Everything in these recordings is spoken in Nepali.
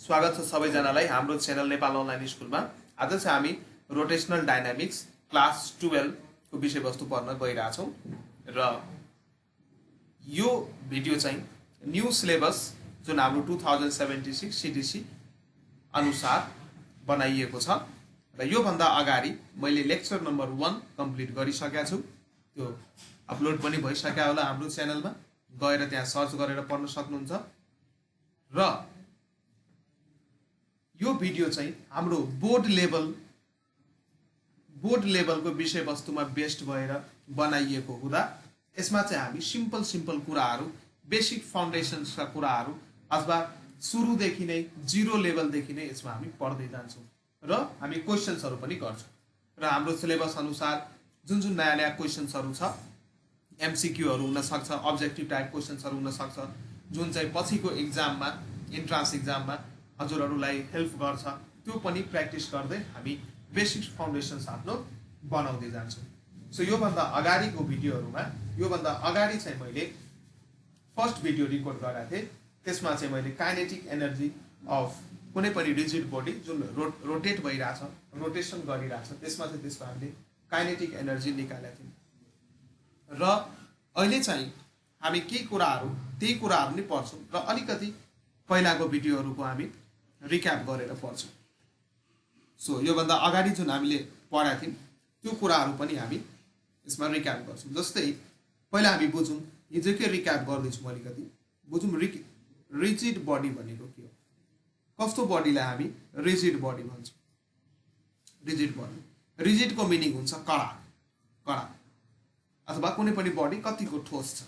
स्वागत छ सबैजनालाई हाम्रो च्यानल नेपाल अनलाइन स्कुलमा। आज चाहिँ हामी रोटेशनल डायनामिक्स क्लास 12 को विषयवस्तु पढ्न गइरहेछौं र यो भिडियो चाहिँ न्यू सिलेबस जुन हाम्रो 2076 सीटीसी अनुसार बनाइएको छ र यो भन्दा अगाडि मैले लेक्चर नम्बर 1 कम्प्लिट गरिसकेका छु। त्यो अपलोड पनि भइसक्यो होला हाम्रो च्यानलमा, गएर त्यहाँ सर्च गरेर पढ्न सक्नुहुन्छ। र यो भिडियो चाहिँ हाम्रो बोर्ड लेभलको विषयवस्तुमा बेस्ड भएर बनाइएको हुँदा यसमा चाहिँ हामी सिम्पल कुराहरू, बेसिक फाउन्डेशन्सका कुराहरू अथवा सुरुदेखि नै जीरो लेभलदेखि नै यसमा हामी पढ्दै जान्छौँ र हामी क्वेशन्सहरू पनि गर्छौँ। र हाम्रो सिलेबस अनुसार जुन नयाँ क्वेशन्सहरू छ, एमसीक्यूहरू हुन सक्छ, अब्जेक्टिभ टाइप क्वेशन्सहरू हुन सक्छ, जुन चाहिँ पछिको एक्जाममा, इन्ट्रान्स एक्जाममा हजुरहरूलाई हेल्प गर्छ, त्यो पनि प्र्याक्टिस गर्दै हामी बेसिक फाउन्डेसन्स आफ्नो बनाउँदै जान्छौँ। सो योभन्दा अगाडिको भिडियोहरूमा, योभन्दा अगाडि चाहिँ मैले फर्स्ट भिडियो रेकर्ड गरेको थिएँ। त्यसमा चाहिँ मैले काइनेटिक एनर्जी अफ कुनै पनि रिजिड बडी जुन रोटेट भइरहेछ, रोटेसन गरिरहेछ, त्यसमा चाहिँ त्यसको हामीले काइनेटिक एनर्जी निकालेका थियौँ। र अहिले चाहिँ हामी केही कुराहरू, त्यही कुराहरू नै पढ्छौँ र अलिकति पहिलाको भिडियोहरूको हामी रिक्याप गरेर पढ्छौँ। सो योभन्दा अगाडि जुन हामीले पढाएको थियौँ त्यो कुराहरू पनि हामी यसमा रिक्याप गर्छौँ। जस्तै पहिला हामी बुझौँ, हिजोकै रिक्याप गर्दैछौँ, अलिकति बुझौँ रिजिड बडी भनेको के हो, कस्तो बडीलाई हामी रिजिड बडी भन्छौँ। रिजिड बडी, रिजिडको मिनिङ हुन्छ कडा अथवा कुनै पनि बडी कतिको ठोस छ।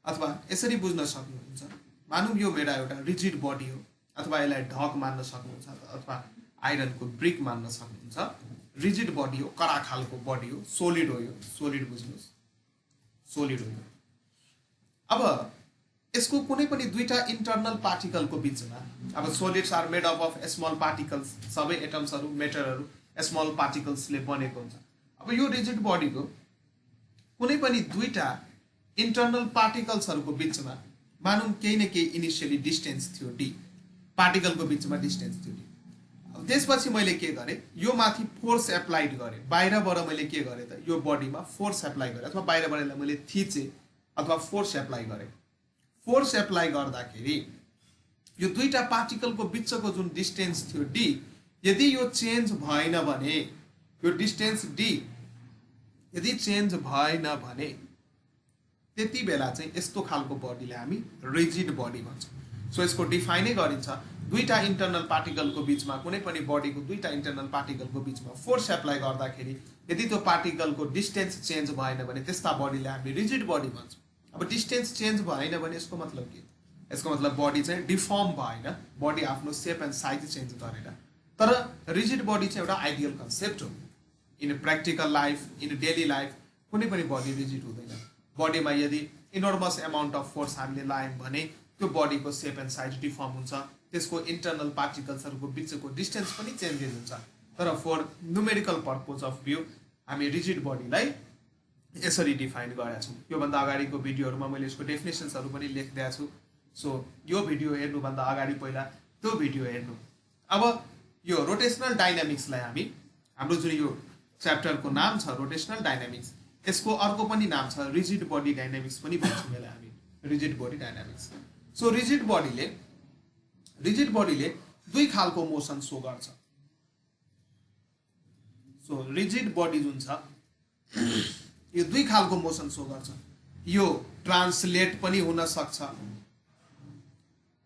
अथवा यसरी बुझ्न सक्नुहुन्छ, मानौँ यो मेरा एउटा रिजिड बडी हो, अथवा यसलाई ढक मान्न सक्नुहुन्छ, अथवा आइरनको ब्रिक मान्न सक्नुहुन्छ। रिजिड बडी हो, कडा खालको बडी हो, सोलिड हो, यो सोलिड बुझ्नुहोस्, सोलिड हो। अब यसको कुनै पनि दुईटा इन्टरनल पार्टिकलको बिचमा, अब solids are made up of small particles, सबै एटम्सहरू, मेटरहरू स्मल पार्टिकल्सले बनेको हुन्छ। अब यो रिजिड बडीको कुनै पनि दुईटा इन्टरनल पार्टिकल्सहरूको बिचमा मानौँ केही न केही इनिसियली डिस्टेन्स थियो, डी पार्टिकलको बिचमा डिस्टेन्स थियो डी। त्यसपछि मैले के गरेँ, यो माथि फोर्स एप्लाइड गरेँ, बाहिरबाट मैले के गरेँ त यो बडीमा फोर्स एप्लाई गरेँ, अथवा बाहिरबाट यसलाई मैले थिचेँ अथवा फोर्स एप्लाई गरेँ। फोर्स एप्लाई गर्दाखेरि यो दुईटा पार्टिकलको बिचको जुन डिस्टेन्स थियो डी, यदि यो चेन्ज भएन भने, यो डिस्टेन्स डी यदि चेन्ज भएन भने त्यति बेला चाहिँ यस्तो खालको बडीलाई हामी रिजिड बडी भन्छौँ। सो यसको डिफाइनै गरिन्छ, दुईटा इन्टरनल पार्टिकलको बिचमा, कुनै पनि बडीको दुईटा इन्टरनल पार्टिकलको बिचमा फोर्स एप्लाई गर्दाखेरि यदि त्यो पार्टिकलको डिस्टेन्स चेन्ज भएन भने त्यस्ता बडीलाई हामी रिजिड बडी भन्छौँ। अब डिस्टेन्स चेन्ज भएन भने यसको मतलब के? यसको मतलब बडी चाहिँ डिफर्म भएन, बडी आफ्नो सेप एन्ड साइज चेन्ज गरेर। तर रिजिड बडी चाहिँ एउटा आइडियल कन्सेप्ट हो। In practical life, in daily life कुनै पनि बडी रिजिड हुँदैन। बडीमा यदि इनर्मस एमाउन्ट अफ फोर्स हामीले लायौँ भने त्यो बडीको सेप एन्ड साइज डिफर्म हुन्छ, त्यसको इन्टरनल पार्टिकल्सहरूको बिचको डिस्टेन्स पनि चेन्जेस हुन्छ। तर for numerical purpose of view हामी रिजिड बडीलाई यसरी डिफाइन गरेका छौँ। योभन्दा अगाडिको भिडियोहरूमा मैले यसको डेफिनेसन्सहरू पनि लेखिदिएको छु। सो यो भिडियो हेर्नुभन्दा अगाडि पहिला त्यो भिडियो हेर्नु। अब यो रोटेसनल डाइनामिक्सलाई हामी, हाम्रो जुन यो च्याप्टरको नाम छ रोटेसनल डाइनामिक्स, यसको अर्को पनि नाम छ रिजिड बडी डाइनामिक्स पनि भन्छौँ यसलाई हामी, rigid body dynamics. So rigid बडीले दुई खालको मोसन सो गर्छ। सो रिजिड बडी जुन छ यो दुई खालको मोसन सो गर्छ। यो ट्रान्सलेट पनि हुन सक्छ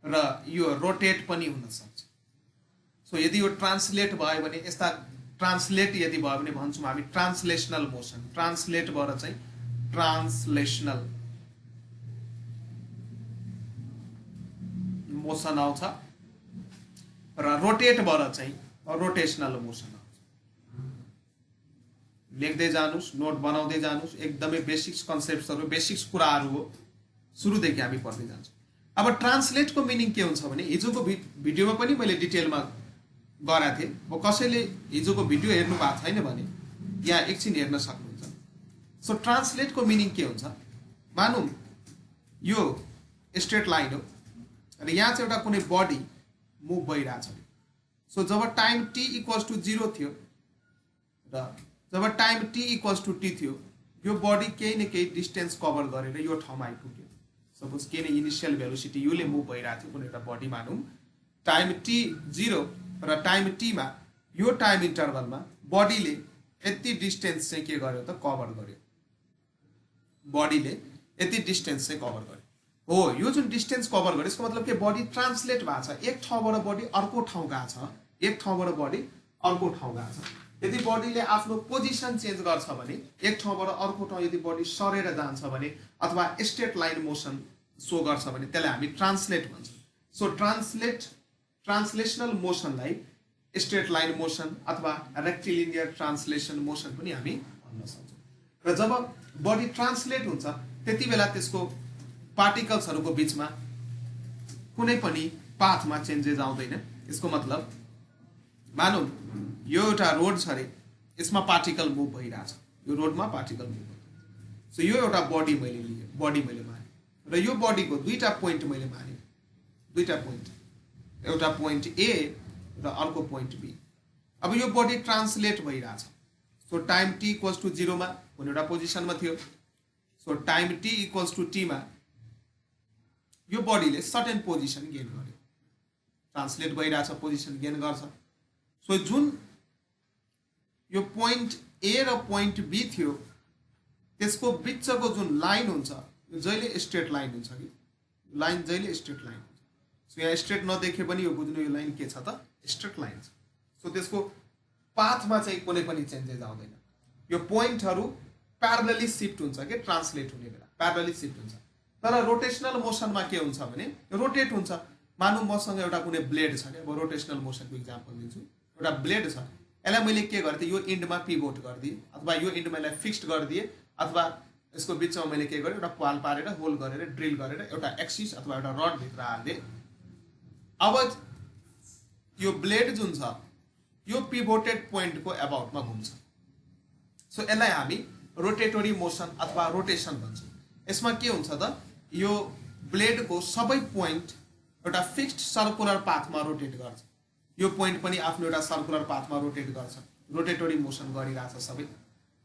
र यो रोटेट पनि हुन सक्छ। सो यदि यो ट्रान्सलेट भयो भने, यस्ता ट्रान्सलेट यदि भयो भने भन्छौँ हामी ट्रान्सलेसनल मोसन। ट्रान्सलेटबाट चाहिँ ट्रान्सलेसनल मोसन आउँछ र रोटेटबाट चाहिँ रोटेसनल मोसन आउँछ। लेख्दै जानुस्, नोट बनाउँदै जानुस्, एकदमै बेसिक्स कन्सेप्ट्सहरू, बेसिक्स कुराहरू हो, सुरुदेखि हामी पढ्दै जान्छौँ। अब ट्रान्सलेटको मिनिङ के हुन्छ भने, हिजोको भिडियोमा पनि मैले डिटेलमा गराएको थिएँ। अब कसैले हिजोको भिडियो हेर्नु भएको छैन भने यहाँ एकछिन हेर्न सक्नुहुन्छ। सो ट्रान्सलेटको मिनिङ के हुन्छ, मानौँ यो स्ट्रेट लाइन हो र यहाँ चाहिँ एउटा कुनै बडी मुभ भइरहेछ। सो जब टाइम t इक्वल्स टु 0 थियो र जब time t equals to t थियो यो बडी केही न केही डिस्टेन्स कभर गरेर यो ठाउँमा आइपुग्यो। सपोज के न इनिशियल भेलोसिटी योले मुभ भइरहेको थियो कुनै एउटा बडी मानौँ, टाइम t 0 र टाइम t मा यो टाइम इन्टरभलमा बडीले यति डिस्टेन्स चाहिँ के गर्यो त कभर गर्यो, बडीले यति डिस्टेन्स चाहिँ कभर गर्यो। हो यो जुन डिस्टेन्स कभर गर्यो यसको मतलब के बडी ट्रान्सलेट भएको छ, एक ठाउँबाट बडी अर्को ठाउँ गएको छ, एक ठाउँबाट बडी अर्को ठाउँ गएको छ। यदि बडीले आफ्नो पोजिसन चेन्ज गर्छ भने एक ठाउँबाट अर्को ठाउँ यदि बडी सरेर जान्छ भने अथवा स्ट्रेट लाइन मोसन सो गर्छ भने त्यसलाई हामी ट्रान्सलेट भन्छौँ। सो ट्रान्सलेसनल मोसनलाई स्ट्रेट लाइन मोसन अथवा रेक्टिलिनियर ट्रान्सलेसन मोसन पनि हामी भन्न सक्छौँ। र जब बडी ट्रान्सलेट हुन्छ त्यति बेला त्यसको पार्टिकल्सहरूको बिचमा कुनै पनि पाथमा चेन्जेस आउँदैन। यसको मतलब मानौँ यो एउटा रोड छ अरे, यसमा पार्टिकल मुभ भइरहेछ, यो रोडमा पार्टिकल मुभ भइरहेछ। सो यो एउटा बडी मैले लिएँ, बडी मैले माने र यो बडीको दुईटा पोइन्ट मैले माने, दुईटा पोइन्ट, एउटा पोइन्ट ए र अर्को पोइन्ट बी। अब यो बडी ट्रान्सलेट भइरहेछ। So time t equals to 0 मा कुनै एउटा पोजिसनमा थियो। So time t equals to t मा यो बडीले सर्टेन पोजिसन गेन गर्यो, ट्रान्सलेट भइरहेछ, पोजिसन गेन गर्छ। सो जुन यो पोइन्ट ए र पोइन्ट बी थियो त्यसको बिचको जुन लाइन हुन्छ यो जहिले स्ट्रेट लाइन हुन्छ कि लाइन जहिले स्ट्रेट लाइन हुन्छ। सो यहाँ स्ट्रेट नदेखे पनि यो बुझ्नु यो लाइन के छ त स्ट्रेट लाइन छ। सो त्यसको पाथमा चाहिँ कुनै पनि चेन्जेस आउँदैन। यो पोइन्टहरू प्यारलली शिफ्ट हुन्छ कि ट्रान्सलेट हुने बेला प्यारलली शिफ्ट हुन्छ। तर रोटेसनल मोसनमा के हुन्छ भने रोटेट हुन्छ। मानौँ मसँग एउटा कुनै ब्लेड छ, अब रोटेसनल मोसनको इक्जाम्पल दिन्छु। एउटा ब्लेड छ, यसलाई मैले के गरिदिएँ यो इन्डमा पिभोट गरिदिएँ अथवा यो इन्डमा यसलाई फिक्स्ड गरिदिएँ अथवा यसको बिचमा मैले के गरेँ एउटा पाल पारेर होल गरेर ड्रिल गरेर एउटा एक्सिस अथवा एउटा रड भित्र हालिदिएँ। अब यो ब्लेड जुन छ यो पिभोटेड पोइन्टको अबाउटमा घुम्छ। सो यसलाई हामी रोटेटरी मोसन अथवा रोटेसन भन्छौँ। यसमा के हुन्छ त यो ब्लेडको सबै पोइन्ट एउटा फिक्स्ड सर्कुलर पाथमा रोटेट गर्छ। यो पोइन्ट पनि आफ्नो एउटा सर्कुलर पाथमा रोटेट गर्छ, रोटेटरी मोसन गरिरहेछ सबै।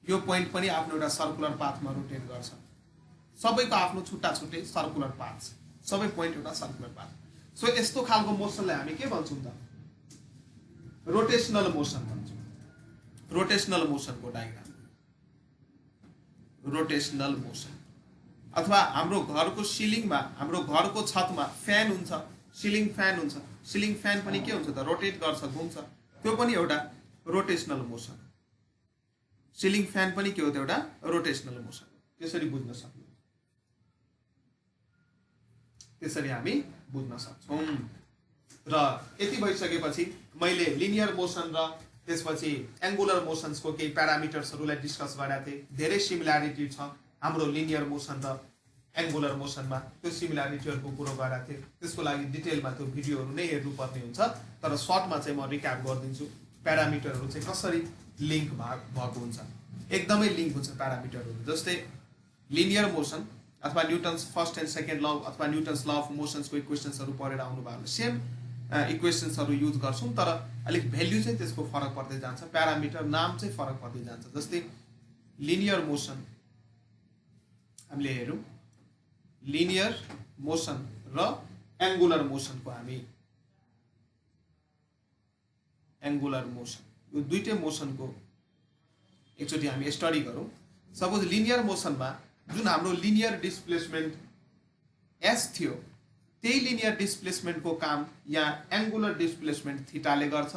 यो पोइन्ट पनि आफ्नो एउटा सर्कुलर पाथमा रोटेट गर्छ। सबैको आफ्नो छुट्टा छुट्टै सर्कुलर पाथ छ, सबै पोइन्ट एउटा सर्कुलर पाथ। सो यस्तो खालको मोसनलाई हामी के भन्छौँ त रोटेसनल मोसन भन्छौँ। रोटेसनल मोसनको डायग्राम रोटेसनल मोसन। अथवा हाम्रो घरको सिलिङमा हाम्रो घरको छतमा फ्यान हुन्छ, सिलिङ फ्यान हुन्छ। सिलिङ फ्यान पनि के हुन्छ त रोटेट गर्छ, घुम्छ, त्यो पनि एउटा रोटेसनल मोसन। सिलिङ फ्यान पनि के हो त एउटा रोटेसनल मोसन। त्यसरी बुझ्न सक्नु, त्यसरी हामी बुझ्न सक्छौँ। र यति भइसकेपछि मैले लिनियर मोसन र त्यसपछि एङ्गुलर मोसन्सको केही प्यारामिटर्सहरूलाई डिस्कस गरेका थिएँ। धेरै सिमिल्यारिटी छ हाम्रो लिनियर मोसन र एङ्गुलर मोसनमा, त्यो सिमिल्यारिटीहरूको कुरो गरेका थिएँ। त्यसको लागि डिटेलमा त्यो भिडियोहरू नै हेर्नुपर्ने हुन्छ, तर सर्टमा चाहिँ म रिक्याप गरिदिन्छु प्यारामिटरहरू चाहिँ कसरी लिङ्क भएको हुन्छ। एकदमै लिङ्क हुन्छ प्यारामिटरहरू। जस्तै लिनियर मोसन अथवा न्युटन्स फर्स्ट एन्ड सेकेन्ड ल अथवा न्युटन्स ल अफ मोसन्सको इक्वेसन्सहरू पढेर आउनुभयो भने सेम इक्वेसन्सहरू युज गर्छौँ, तर अलिक भ्याल्यु चाहिँ त्यसको फरक पर्दै जान्छ, प्यारामिटर नाम चाहिँ फरक पर्दै जान्छ। जस्तै लिनियर मोसन हामीले हेरौँ, लिनियर मोसन र एङ्गुलर मोसनको हामी एङ्गुलर मोसन यो दुईटै मोसनको एकचोटि हामी स्टडी गरौँ। सपोज लिनियर मोसनमा जुन हाम्रो लिनियर डिस्प्लेसमेन्ट एस थियो त्यही लिनियर डिस्प्लेसमेन्टको काम यहाँ एङ्गुलर डिस्प्लेसमेन्ट थीटाले गर्छ।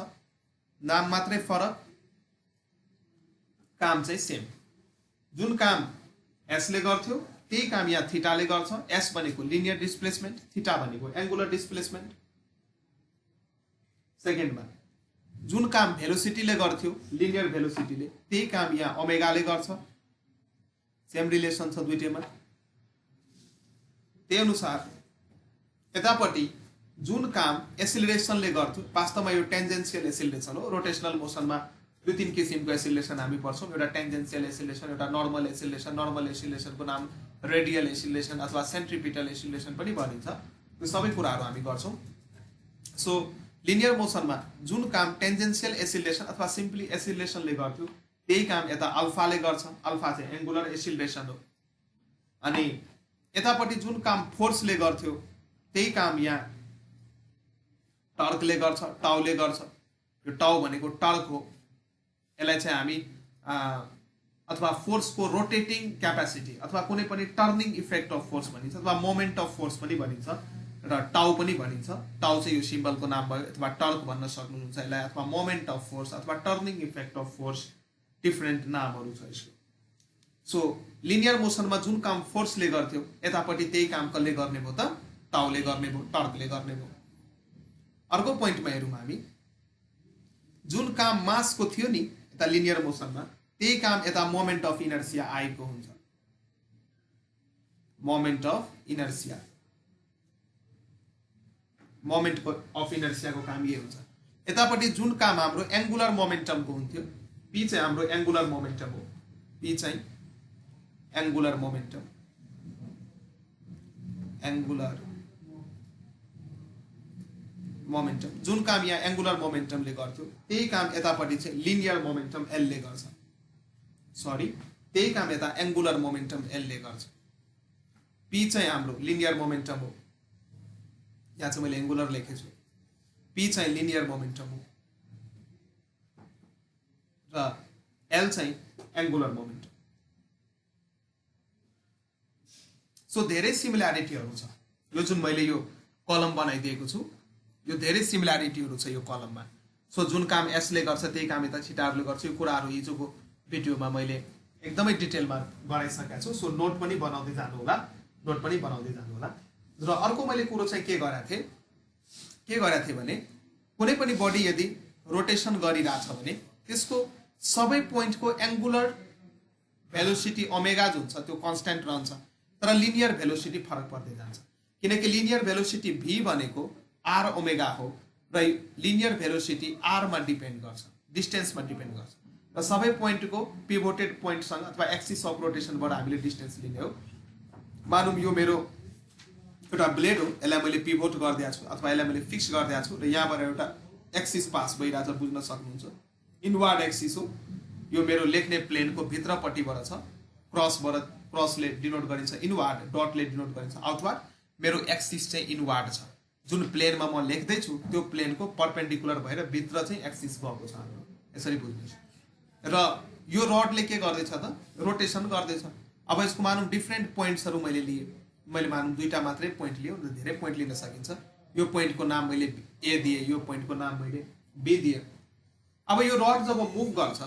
नाम मात्रै फरक, काम चाहिँ सेम। जुन काम एसले गर्थ्यो त्यही काम यहाँ थीटाले गर्छ। एस भनेको लिनियर डिस्प्लेसमेन्ट, थीटा भनेको एङ्गुलर डिस्प्लेसमेन्ट। सेकेन्डमा जुन काम भेलोसिटीले गर्थ्यो लिनियर भेलोसिटीले त्यही काम यहाँ ओमेगाले गर्छ। सेम रिलेसन छ दुईटैमा। त्यही अनुसार यतापट्टि जुन काम एसिलरेसनले गर्थ्यो वास्तवमा यो टेन्जेन्सियल एसिलरेसन हो। रोटेसनल मोसनमा दुई तीन किसिमको एसिलरेसन हामी पढ्छौँ। एउटा टेन्जेन्सियल एसिलरेसन, एउटा नर्मल एसिलरेसन। नर्मल एसिलरेसनको नाम रेडियल एसिलरेसन अथवा सेन्ट्रिपिटल एसिलरेसन पनि भनिन्छ। यो सबै कुराहरू हामी गर्छौँ। सो लिनियर मोसनमा जुन काम टेन्जेन्शियल एसिलेसन अथवा सिम्पली एसिलेसनले गर्थ्यो त्यही काम यता अल्फाले गर्छ। अल्फा चाहिँ एङ्गुलर एसिलेसन हो। अनि यतापट्टि जुन काम फोर्सले गर्थ्यो त्यही काम यहाँ टर्कले गर्छ, टाउले गर्छ। यो टाउ भनेको टर्क हो। यसलाई चाहिँ हामी अथवा फोर्सको रोटेटिङ क्यापेसिटी अथवा कुनै पनि टर्निङ इफेक्ट अफ फोर्स भनिन्छ अथवा मोमेन्ट अफ फोर्स पनि भनिन्छ र टाउ पनि भनिन्छ। टाउ चाहिँ यो सिम्बलको नाम भयो अथवा टर्क भन्न सक्नुहुन्छ यसलाई, अथवा मोमेन्ट अफ फोर्स अथवा turning effect of force, different नामहरू छ यसको। सो लिनियर मोसनमा जुन काम फोर्सले गर्थ्यो यतापट्टि त्यही काम कसले गर्ने भयो त? टाउले गर्ने भयो, टर्कले गर्ने भयो। अर्को पोइन्टमा हेरौँ हामी, जुन काम मासको थियो नि यता लिनियर मोसनमा त्यही काम यता मोमेन्ट अफ इनर्सिया आएको हुन्छ। Moment of inertia, moment of इनर्सियाको काम यही हुन्छ। यतापट्टि जुन काम हाम्रो एङ्गुलर मोमेन्टमको हुन्थ्यो, पी चाहिँ हाम्रो एङ्गुलर मोमेन्टम हो। पी चाहिँ एङ्गुलर मोमेन्टम, एङ्गुलर मोमेन्टम। जुन काम यहाँ एङ्गुलर मोमेन्टमले गर्थ्यो त्यही काम यतापट्टि चाहिँ लिनियर मोमेन्टम एलले गर्छ। सरी, त्यही काम यता एङ्गुलर मोमेन्टम एलले गर्छ। पी चाहिँ हाम्रो लिनियर मोमेन्टम हो। यहाँ चाहिँ मैले एङ्गुलर लेखेको छु। पी चाहिँ लिनियर मोमेन्टम हो र एल चाहिँ एङ्गुलर मोमेन्टम। सो धेरै सिमिल्यारिटीहरू छ। यो जुन मैले यो कलम बनाइदिएको छु यो धेरै सिमिल्यारिटीहरू छ यो कलममा। सो जुन काम एसले गर्छ त्यही काम यता छिटाहरूले गर्छ। यो कुराहरू हिजोको भिडियोमा मैले एकदमै डिटेलमा गराइसकेको छु। सो नोट पनि बनाउँदै जानु होला, नोट पनि बनाउँदै जानु होला। र अर्को मैले कुरो चाहिँ के गरेको थिएँ भने कुनै पनि बडी यदि रोटेसन गरिरहेछ भने त्यसको सबै पोइन्टको एङ्गुलर भेलोसिटी ओमेगा जुन छ त्यो कन्स्ट्यान्ट रहन्छ, तर लिनियर भेलोसिटी फरक पर्दै जान्छ। किनकि लिनियर भेलोसिटी भी भनेको आर ओमेगा हो र लिनियर भेलोसिटी आरमा डिपेन्ड गर्छ, डिस्टेन्समा डिपेन्ड गर्छ। र सबै पोइन्टको पिभोटेड पोइन्टसँग अथवा एक्सिस अफ रोटेसनबाट हामीले डिस्टेन्स लिने हो। मानौँ यो मेरो एउटा ब्लेड हो, यसलाई मैले पिभोट गरिदिएको छु अथवा यसलाई मैले फिक्स गरिदिएको छु र यहाँबाट एउटा एक्सिस पास भइरहेछ, बुझ्न सक्नुहुन्छ। इनवार्ड एक्सिस हो। यो मेरो लेख्ने प्लेनको भित्रपट्टिबाट छ। क्रसले डिनोट गरिन्छ इनवार्ड, डटले डिनोट गरिन्छ आउटवार्ड। मेरो एक्सिस चाहिँ इनवार्ड छ। जुन प्लेनमा म लेख्दैछु त्यो प्लेनको परपेन्डिकुलर भएर भित्र चाहिँ एक्सिस भएको छ। यसरी बुझ्नुहोस्। र यो रडले के गर्दैछ त? रोटेसन गर्दैछ। अब यसको मानौँ डिफ्रेन्ट पोइन्ट्सहरू मैले लिएँ। मैले मानौँ दुईवटा मात्रै पोइन्ट लियो, धेरै पोइन्ट लिन सकिन्छ। यो पोइन्टको नाम मैले ए दिएँ, यो पोइन्टको नाम मैले बी दिएँ। अब यो रड जब मुभ गर्छ,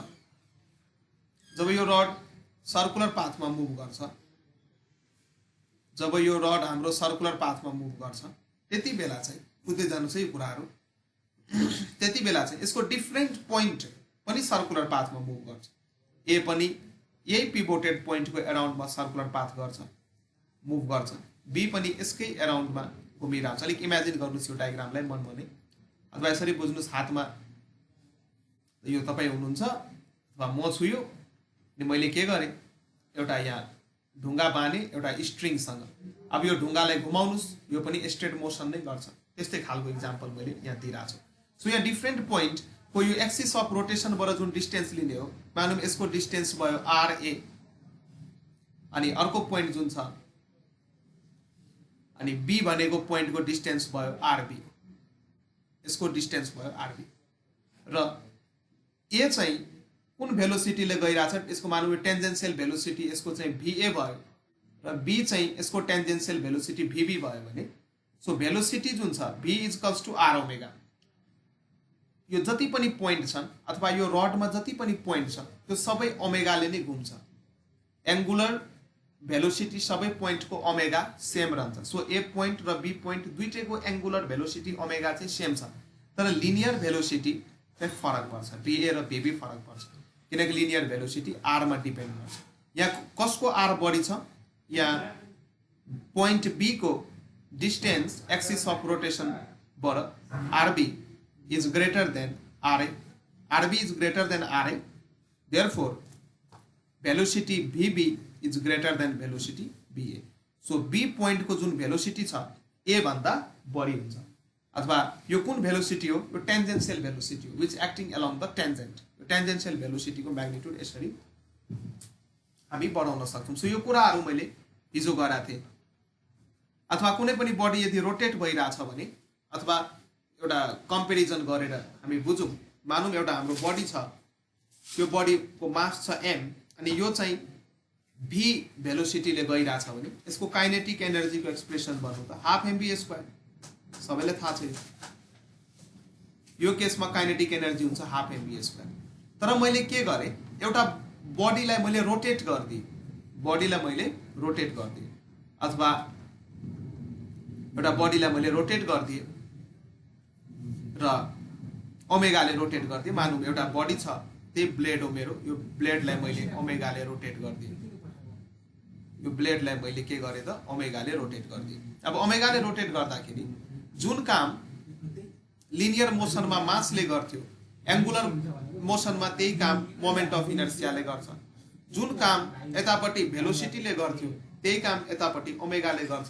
जब यो रड सर्कुलर पाथमा मुभ गर्छ, जब यो रड हाम्रो सर्कुलर पाथमा मुभ गर्छ त्यति बेला चाहिँ बुझ्दै जानु छ यो कुराहरू। त्यति बेला चाहिँ यसको डिफ्रेन्ट पोइन्ट पनि सर्कुलर पाथमा मुभ गर्छ। ए पनि यही पिभोटेड पोइन्टको एराउन्डमा सर्कुलर पाथ गर्छ, मुभ गर्छ। बी पनि यसकै एराउन्डमा घुमिरहन्छ। अलिक इमेजिन गर्नुहोस् यो डायग्रामलाई मनमा नै, अथवा यसरी बुझ्नुहोस्। हातमा यो तपाईँ हुनुहुन्छ अथवा म छु यो, अनि मैले के गरेँ, एउटा यहाँ ढुङ्गा बाँधेँ एउटा स्ट्रिङसँग। अब यो ढुङ्गालाई घुमाउनुहोस्, यो पनि स्ट्रेट मोसन नै गर्छ। त्यस्तै खालको इक्जाम्पल मैले यहाँ दिइरहेको छु। सो यहाँ डिफ्रेन्ट पोइन्टको यो एक्सिस अफ रोटेसनबाट जुन डिस्टेन्स लिने हो, मानौँ यसको डिस्टेन्स भयो आरए, अनि अर्को पोइन्ट जुन छ अनि बी भनेको पोइन्टको डिस्टेन्स भयो आरबी, यसको डिस्टेन्स भयो आरबी। र ए चाहिँ कुन भेलोसिटीले गइरहेछ यसको मानौँ यो टेन्जेन्सियल भेलोसिटी यसको चाहिँ भिए भयो र बी चाहिँ यसको टेन्जेन्सियल भेलोसिटी भिबी भयो भने सो भेलोसिटी जुन छ भी इक्वल्स टु आर ओमेगा। यो जति पनि पोइन्ट छन् अथवा यो रडमा जति पनि पोइन्ट छ त्यो सबै ओमेगाले नै घुम्छ। एङ्गुलर भेलोसिटी सबै पोइन्टको ओमेगा सेम रहन्छ। सो ए पोइन्ट र बी पोइन्ट दुईटैको एङ्गुलर भेलोसिटी ओमेगा चाहिँ सेम छ, तर लिनियर भेलोसिटी चाहिँ फरक पर्छ। बिए र बिबी फरक पर्छ किनकि लिनियर भेलोसिटी आरमा डिपेन्ड गर्छ। यहाँ कसको आर बढी छ? यहाँ पोइन्ट बी को डिस्टेन्स एक्सिस अफ रोटेसन बाट RB is greater than RA, RB is greater than RA, therefore velocity VB is greater than velocity VA. So B point को जुन भेलोसिटी छ ए भन्दा बढी हुन्छ। अथवा यो कुन भेलोसिटी हो, यो टेन्जेन्शियल भेलोसिटी हो which acting along the tangent. यो टेन्जेन्शियल भेलोसिटीको म्याग्निट्युड यसरी हामी बनाउन सक्छौँ। सो यो कुराहरू मैले हिजो गराएको थिएँ। अथवा कुनै पनि बडी यदि रोटेट भइरहेछ भने अथवा एउटा कम्पेरिजन गरेर हामी बुझौँ, मानौँ एउटा हाम्रो बडी छ, यो बडीको मास छ m अनि यो चाहिँ v भेलोसिटीले गइरहेछ भने यसको काइनेटिक एनर्जीको एक्सप्रेसन भन्नु त हाफ mv²। सबैलाई थाहा छ यो केसमा काइनेटिक एनर्जी हुन्छ हाफ mv²। तर मैले के गरेँ, एउटा बडीलाई मैले रोटेट गरिदिएँ, बडीलाई मैले रोटेट गरिदिएँ अथवा एउटा बडीलाई मैले रोटेट गरिदिएँ र ओमेगाले रोटेट गरिदिएँ। मानौँ एउटा बडी छ, त्यही ब्लेड हो मेरो, यो ब्लेडलाई मैले ओमेगाले रोटेट गरिदिएँ, यो ब्लेडलाई मैले के गरेँ त ओमेगाले रोटेट गरिदिएँ। अब ओमेगाले रोटेट गर्दाखेरि जुन काम लिनियर मोसनमा मासले गर्थ्यो, एङ्गुलर मोसनमा त्यही काम मोमेन्ट अफ इनर्सियाले गर्छ। जुन काम यतापट्टि भेलोसिटीले गर्थ्यो त्यही काम यतापट्टि ओमेगाले गर्छ।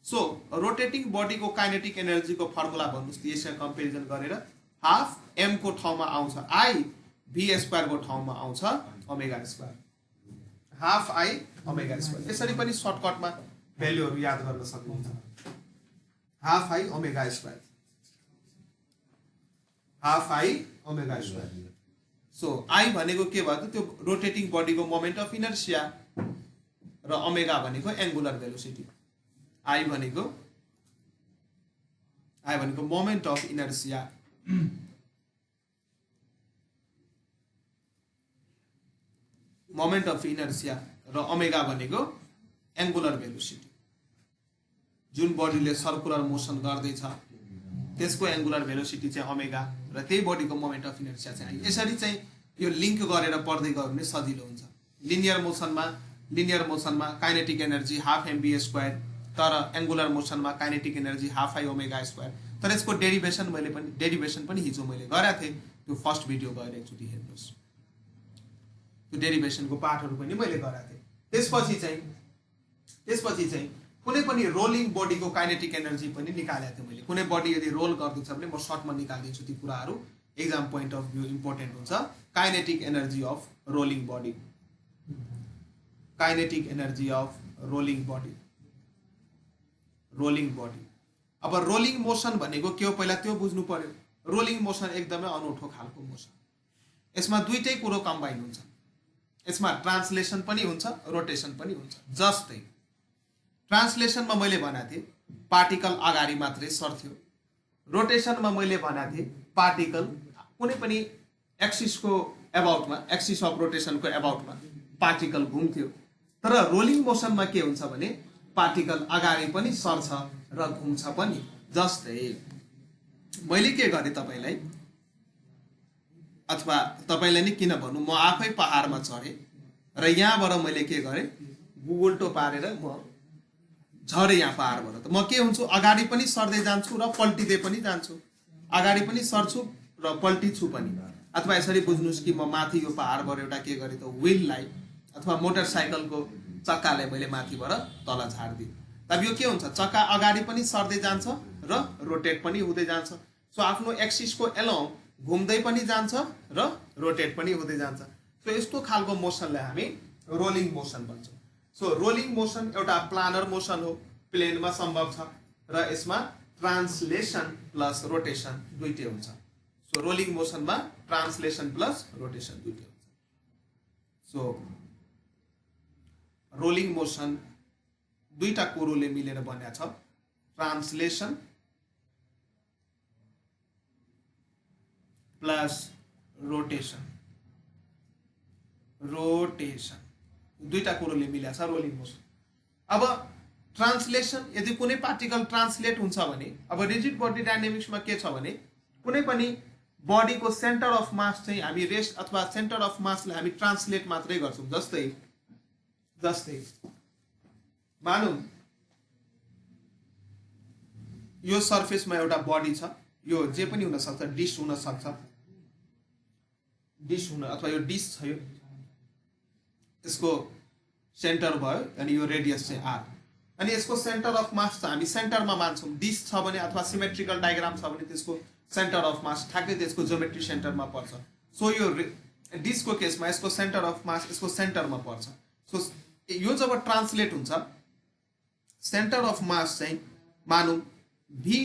सो रोटेटिङ बडीको काइनेटिक एनर्जीको फर्मुला भन्नुहोस् त यसरी कम्पेरिजन गरेर हाफ m को ठाउँमा आउँछ i v² को ठाउँमा आउँछ ओमेगा², हाफ i ओमेगा²। यसरी पनि सर्टकटमा भ्यालुहरू याद गर्न सक्नुहुन्छ। हाफ i ओमेगा², हाफ i ओमेगा²। सो i भनेको के भयो त त्यो रोटेटिङ बडीको मोमेन्ट अफ इनर्सिया र ओमेगा भनेको एङ्गुलर भेलोसिटी। I भनेको मोमेन्ट अफ इनर्सिया र ओमेगा भनेको एङ्गुलर भेलोसिटी। जुन बडीले सर्कुलर मोसन गर्दैछ त्यसको एङ्गुलर भेलोसिटी चाहिँ ओमेगा र त्यही बडीको मोमेन्ट अफ इनर्सिया चाहिँ आई। यसरी चाहिँ यो लिङ्क गरेर पढ्दै गयो भने सजिलो हुन्छ। लिनियर मोसनमा काइनेटिक एनर्जी हाफ mv², तर एङ्गुलर मोसनमा काइनेटिक एनर्जी हाफ i ओमेगा²। तर यसको डेरिभेसन पनि हिजो मैले गराएको थिएँ, त्यो फर्स्ट भिडियो गएर एकचोटि हेर्नुहोस्, त्यो डेरिभेसनको पाठहरू पनि मैले गराएको थिएँ। त्यसपछि चाहिँ कुनै पनि रोलिङ बडीको काइनेटिक एनर्जी पनि निकालेको थिएँ मैले। कुनै बडी यदि रोल गर्दैछ भने म सर्टमा निकालिदिन्छु ती कुराहरू, exam point of view important हुन्छ। Kinetic energy of rolling body, kinetic energy of rolling body. अब रोलिङ मोसन भनेको के हो पहिला त्यो बुझ्नु पर्यो। रोलिङ मोसन एकदमै अनौठो खालको मोसन, यसमा दुईटै कुरो कम्बाइन हुन्छ। यसमा ट्रान्सलेसन पनि हुन्छ, रोटेसन पनि हुन्छ। जस्तै ट्रान्सलेसनमा मैले भनेको थिएँ पार्टिकल अगाडि मात्रै सर्थ्यो, रोटेसनमा मैले भनेको थिएँ पार्टिकल कुनै पनि एक्सिसको एबाउटमा, एक्सिस अफ रोटेसनको एबाउटमा पार्टिकल घुम्थ्यो। तर रोलिङ मोसनमा के हुन्छ भने पार्टिकल अगाडि पनि सर्छ र घुम्छ पनि। जस्तै मैले के गरेँ तपाईलाई, अथवा तपाईलाई नै किन भन्नु, म आफै पहाडमा चढेँ र यहाँबाट मैले के गरेँ उल्टो पारेर म झरे यहाँ पहाडबाट। त म के हुन्छु अगाडि पनि सर्दै जान्छु र पल्टिँदै पनि जान्छु, अगाडि पनि सर्छु र पल्टिछु पनि। अथवा यसरी बुझ्नुस् कि म माथि यो पहाडबाट एउटा के गरेँ त व्हीललाई अथवा मोटरसाइकलको चक्कालाई मैले माथिबाट तल झार्दिएँ। तब यो के हुन्छ चक्का अगाडि पनि सर्दै जान्छ र रोटेट पनि हुँदै जान्छ। सो आफ्नो एक्सिसको एलोङ घुम्दै पनि जान्छ र रोटेट पनि हुँदै जान्छ। सो यस्तो खालको मोसनलाई हामी रोलिङ मोसन भन्छौँ। सो रोलिङ मोसन एउटा प्लानर मोसन हो, प्लेनमा सम्भव छ र यसमा ट्रान्सलेसन प्लस रोटेसन दुईटै हुन्छ। सो रोलिङ मोसनमा ट्रान्सलेसन प्लस रोटेसन दुईटै हुन्छ। सो रोलिङ मोसन दुईटा कुरोले मिलेर बनेको छ, ट्रान्सलेसन प्लस रोटेसन। दुईटा कुरोले मिलेको छ रोलिङ मोसन। अब ट्रान्सलेसन यदि कुनै पार्टिकल ट्रान्सलेट हुन्छ भने, अब रिजिड बडी डायनामिक्समा के छ भने कुनै पनि बडीको सेन्टर अफ मास चाहिँ हामी रेस्ट अथवा सेन्टर अफ मासलाई हामी ट्रान्सलेट मात्रै गर्छौँ। जस्तै मानौँ यो सर्फेसमा एउटा बडी छ, यो जे पनि हुन सक्छ, डिस हुन सक्छ, अथवा यो डिस छ, यसको सेन्टर भयो अनि यो रेडियस चाहिँ r। अनि यसको सेन्टर अफ मास चाहिँ हामी सेन्टरमा मान्छौँ। डिस्क छ भने अथवा सिमेट्रिकल डायग्राम छ भने त्यसको सेन्टर अफ मास ठ्याक्कै त्यसको ज्योमेट्री सेन्टरमा पर्छ। सो यो डिस्कको केसमा यसको सेन्टर अफ मास यसको सेन्टरमा पर्छ। सो यो जब ट्रान्सलेट हुन्छ सेन्टर अफ मास चाहिँ मानौँ भी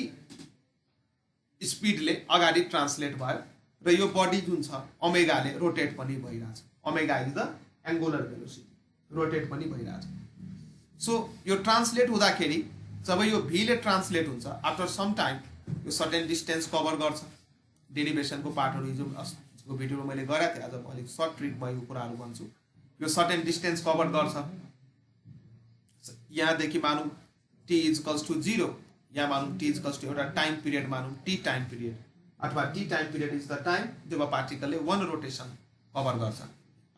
स्पिडले अगाडि ट्रान्सलेट भयो र यो बडी जुन छ ओमेगाले रोटेट पनि भइरहेछ। Omega is the angular velocity, rotate पनि भइरहेछ। सो यो ट्रान्सलेट हुँदाखेरि जब यो भीले ट्रान्सलेट हुन्छ आफ्टर सम टाइम यो सर्टेन डिस्टेन्स कभर गर्छ। डेरिभेसनको पार्टहरू हिजो अस्तिको भिडियोमा मैले गरेको थिएँ, आज म अलिक सर्ट ट्रिकमा यो कुराहरू भन्छु। यो सर्टेन डिस्टेन्स कभर गर्छ। यहाँदेखि मानौँ टी इजकल्स टु 0, यहाँ मानौँ टी इजकल्स टु एउटा टाइम पिरियड मानौँ टी टाइम पिरियड, अथवा T time period is the time जब पार्टिकलले 1 रोटेसन कभर गर्छ।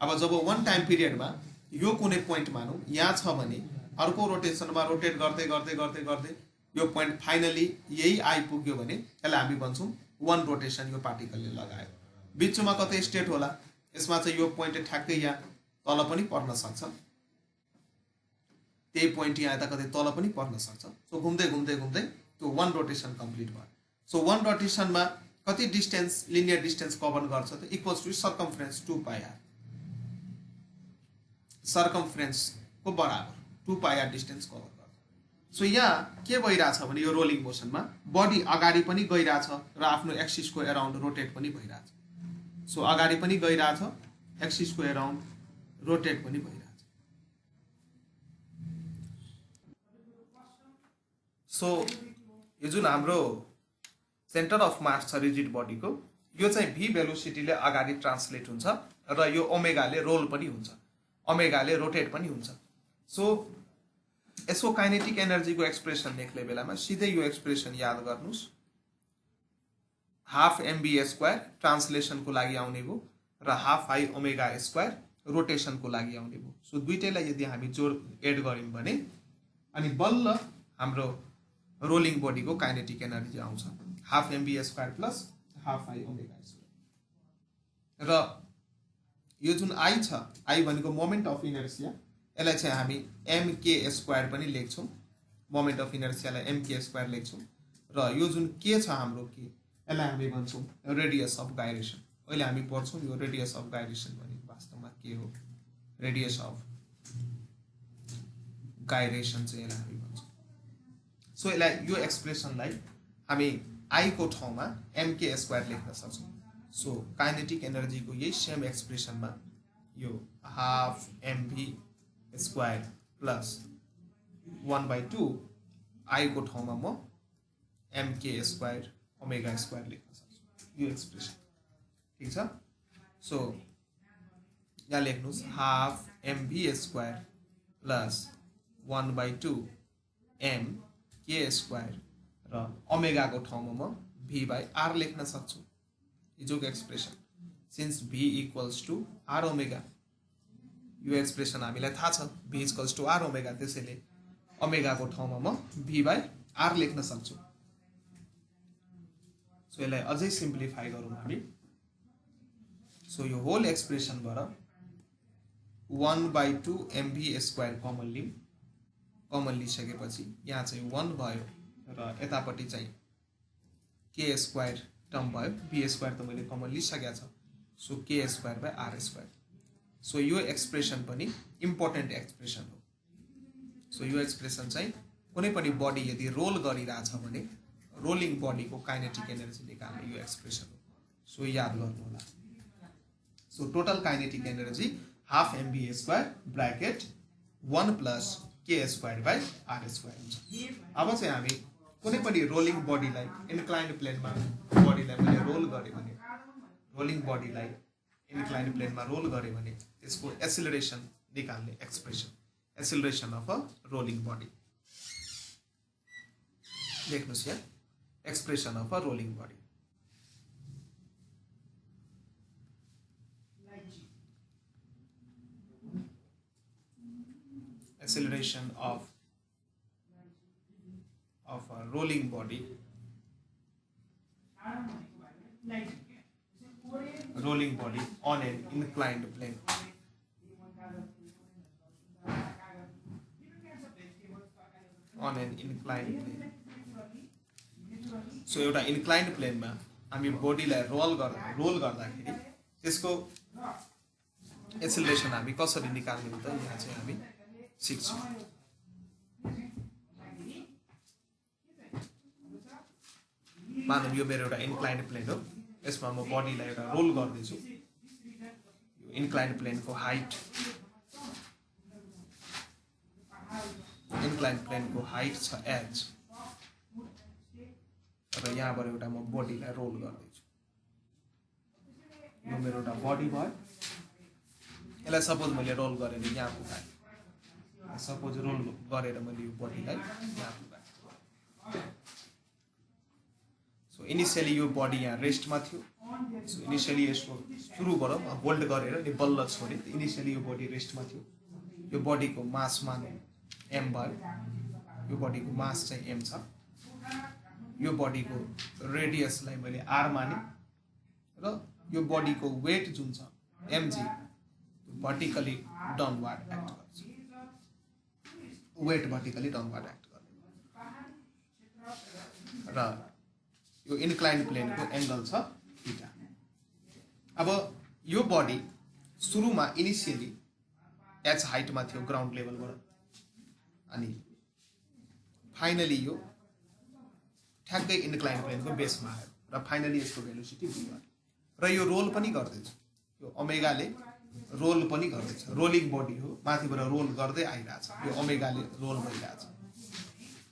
अब जब 1 टाइम पिरियडमा यो कुनै पोइन्ट मानौँ यहाँ छ भने अर्को रोटेसनमा रोटेट गर्दै गर्दै गर्दै गर्दै यो पोइन्ट फाइनली यही आइपुग्यो भने यसलाई हामी भन्छौँ 1 रोटेसन यो पार्टिकलले लगायो। बिचमा कतै स्टेट होला, यसमा चाहिँ यो पोइन्ट ठ्याक्कै यहाँ तल पनि पर्न सक्छ, त्यही पोइन्ट यहाँ यता कतै तल पनि पर्न सक्छ। सो घुम्दै घुम्दै घुम्दै त्यो 1 रोटेसन कम्प्लिट भयो। सो 1 रोटेसनमा कति डिस्टेन्स लिनियर डिस्टेन्स कभर गर्छ त इक्वल्स टु सर्कमफ्रेन्स 2πr, सर्कमफ्रेन्सको बराबर 2πr डिस्टेन्स कभर गर्छ। सो यहाँ के भइरहेछ भने यो रोलिङ मोसनमा बडी अगाडि पनि गइरहेछ र आफ्नो एक्सिसको एराउन्ड रोटेट पनि भइरहेछ। सो अगाडि पनि गइरहेछ, एक्सिसको एराउन्ड रोटेट पनि भइरहेछ। सो यो जुन हाम्रो सेन्टर अफ मास छ रिजिड बडीको, यो चाहिँ भी भेलोसिटीले अगाडि ट्रान्सलेट हुन्छ र यो ओमेगाले रोल पनि हुन्छ, ओमेगाले रोटेट पनि हुन्छ। सो यसको काइनेटिक एनर्जीको एक्सप्रेसन लेख्ने बेलामा सिधै यो एक्सप्रेसन याद गर्नुस्, हाफ mv² ट्रान्सलेसनको लागि आउने भयो र हाफ आई ओमेगा स्क्वायर रोटेसनको लागि आउने भयो। सो दुईटैलाई यदि हामी जोड एड गर्यौँ भने अनि बल्ल हाम्रो रोलिङ बडीको काइनेटिक एनर्जी आउँछ, half mv² plus half I omega square. र यो जुन आई छ, आई भनेको मोमेन्ट अफ इनर्सिया, यसलाई चाहिँ हामी mk² पनि लेख्छौँ, मोमेन्ट अफ इनर्सियालाई mk² लेख्छौँ। र यो जुन के छ हाम्रो के, यसलाई हामी भन्छौँ रेडियस अफ गाइरेसन। अहिले हामी पढ्छौँ यो रेडियस अफ गाइरेसन भनेको वास्तवमा के हो। रेडियस अफ गाइरेसन चाहिँ यसलाई हामी भन्छौँ। सो यसलाई यो एक्सप्रेसनलाई हामी आई को ठाउँमा mk² लेख्न सक्छौँ। सो काइनेटिक एनर्जीको यही सेम एक्सप्रेसनमा यो हाफ mv² प्लस 1/2 आई को ठाउँमा म mk² ओमेगा² लेख्न सक्छु, यो एक्सप्रेसन। ठिक छ। सो यहाँ लेख्नुहोस् हाफ mv² प्लस 1/2 mk² र ओमेगाको ठाउँमा म v/r लेख्न सक्छु, हिजोको expression. Since v equals to r omega, यो एक्सप्रेसन हामीलाई थाहा छ v equals to r omega, त्यसैले ओमेगाको ठाउँमा म v/r लेख्न सक्छु। सो यसलाई अझै सिम्प्लिफाई गरौँ हामी। सो यो होल एक्सप्रेसनबाट 1/2 mv² कमन लिउँ, कमन लिइसकेपछि यहाँ चाहिँ 1 भयो र यतापट्टि चाहिँ k² टर्म भयो, v² त मैले कमन लिइसकेको छ। So k²/r²। सो यो एक्सप्रेसन पनि इम्पोर्टेन्ट एक्सप्रेसन हो। सो यो एक्सप्रेसन चाहिँ कुनै पनि बडी यदि रोल गरिरहेछ भने रोलिङ बडीको काइनेटिक एनर्जी निकाल्ने यो एक्सप्रेसन हो। सो याद गर्नु होला। So total kinetic energy half mv² bracket 1 plus k²/r² हुन्छ। अब चाहिँ हामी कुनै पनि रोलिङ बडीलाई इन्क्लाइन्ड प्लेनमा बडीलाई मैले रोल गरेँ भने, रोलिङ बडीलाई इन्क्लाइन्ड प्लेनमा रोल गरेँ भने त्यसको एक्सिलरेसन निकाल्ने expression, acceleration of a rolling body लेख्नुहोस् यहाँ, expression of a rolling body. Acceleration of a rolling body, rolling body on an inclined plane. on an inclined plane. So एउटा inclined plane मा हामी बडीलाई रोल गर्दाखेरि त्यसको एक्सेलरेसन हामी कसरी निकाल्ने हो त यहाँ चाहिँ हामी सिक्छौं। मानौं यो मेरो एउटा inclined plane हो, यसमा म बडीलाई एउटा रोल गर्दै छु। यो inclined plane को हाइट छ h र यहाँबाट एउटा म बडीलाई रोल गर्दै छु। यो मेरो एउटा बडी भयो, यसलाई सपोज मैले रोल गरेर यहाँ पुगाएँ, सपोज रोल गरेर मैले यो बडीलाई यहाँ पुगाएँ। सो इनिशियली यो बडी यहाँ रेस्टमा थियो। सो इनिशियली यसको सुरुबाट होल्ड गरेर नि बल्ल छोडे। इनिशियली यो बडी रेस्टमा थियो। यो बडीको मास मानौं m भयो। यो बडीको मास चाहिँ m छ। यो बडीको रेडियसलाई मैले r माने र यो बडीको वेट जुन छ mg वर्टिकली डाउनवर्ड एक्ट गर्छ। वेट वर्टिकली डाउनवर्ड एक्ट गर्ने र यो इन्क्लाइन्ड प्लेनको एंगल छ थीटा। अब यो बडी सुरुमा इनिशियली h हाइटमा थियो ग्राउन्ड लेभलबाट, अनि फाइनली यो ठ्याक्कै इन्क्लाइन्ड प्लेनको बेसमा आयो र फाइनली यसको भेलोसिटी v भयो। र यो रोल पनि गर्दैछ, यो ओमेगाले रोल पनि गर्दैछ। रोलिङ बडी हो, माथिबाट रोल गर्दै आइरहेछ। यो ओमेगाले रोल भइरहेछ,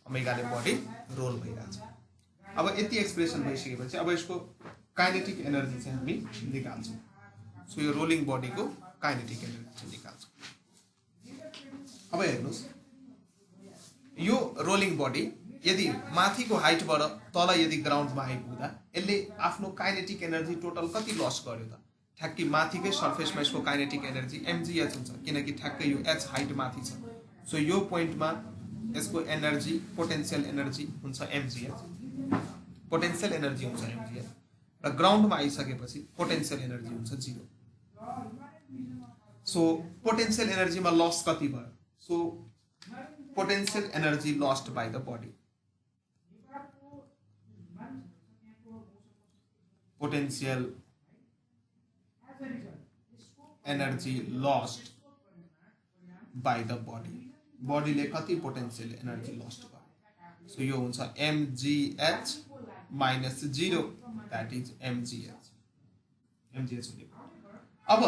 ओमेगाले बडी रोल भइरहेछ। अब यति एक्सप्रेसन भइसकेपछि अब यसको काइनेटिक एनर्जी चाहिँ हामी निकाल्छौँ। सो यो रोलिङ बडीको काइनेटिक एनर्जी चाहिँ निकाल्छौँ। अब हेर्नुस्, यो रोलिङ बडी यदि माथिको हाइटबाट तल यदि ग्राउन्डमा आइपुग्दा यसले आफ्नो काइनेटिक एनर्जी टोटल कति लस गर्यो त? ठ्याक्कै माथिकै सर्फेसमा यसको काइनेटिक एनर्जी mgh हुन्छ, किनकि ठ्याक्कै यो h हाइट माथि छ। सो यो पोइन्टमा यसको एनर्जी पोटेन्शियल एनर्जी हुन्छ mgh, पोटेन्शियल एनर्जी हुन्छ mgh र ग्राउन्डमा आइसकेपछि पोटेन्शियल एनर्जी हुन्छ 0। सो पोटेन्शियल एनर्जीमा लस कति भयो? So potential energy lost by the body, potential energy lost by the body. बडीले कति पोटेन्शियल एनर्जी लस्ट गर्यो? सो यो हुन्छ mgh minus 0, that is mgh हुने। अब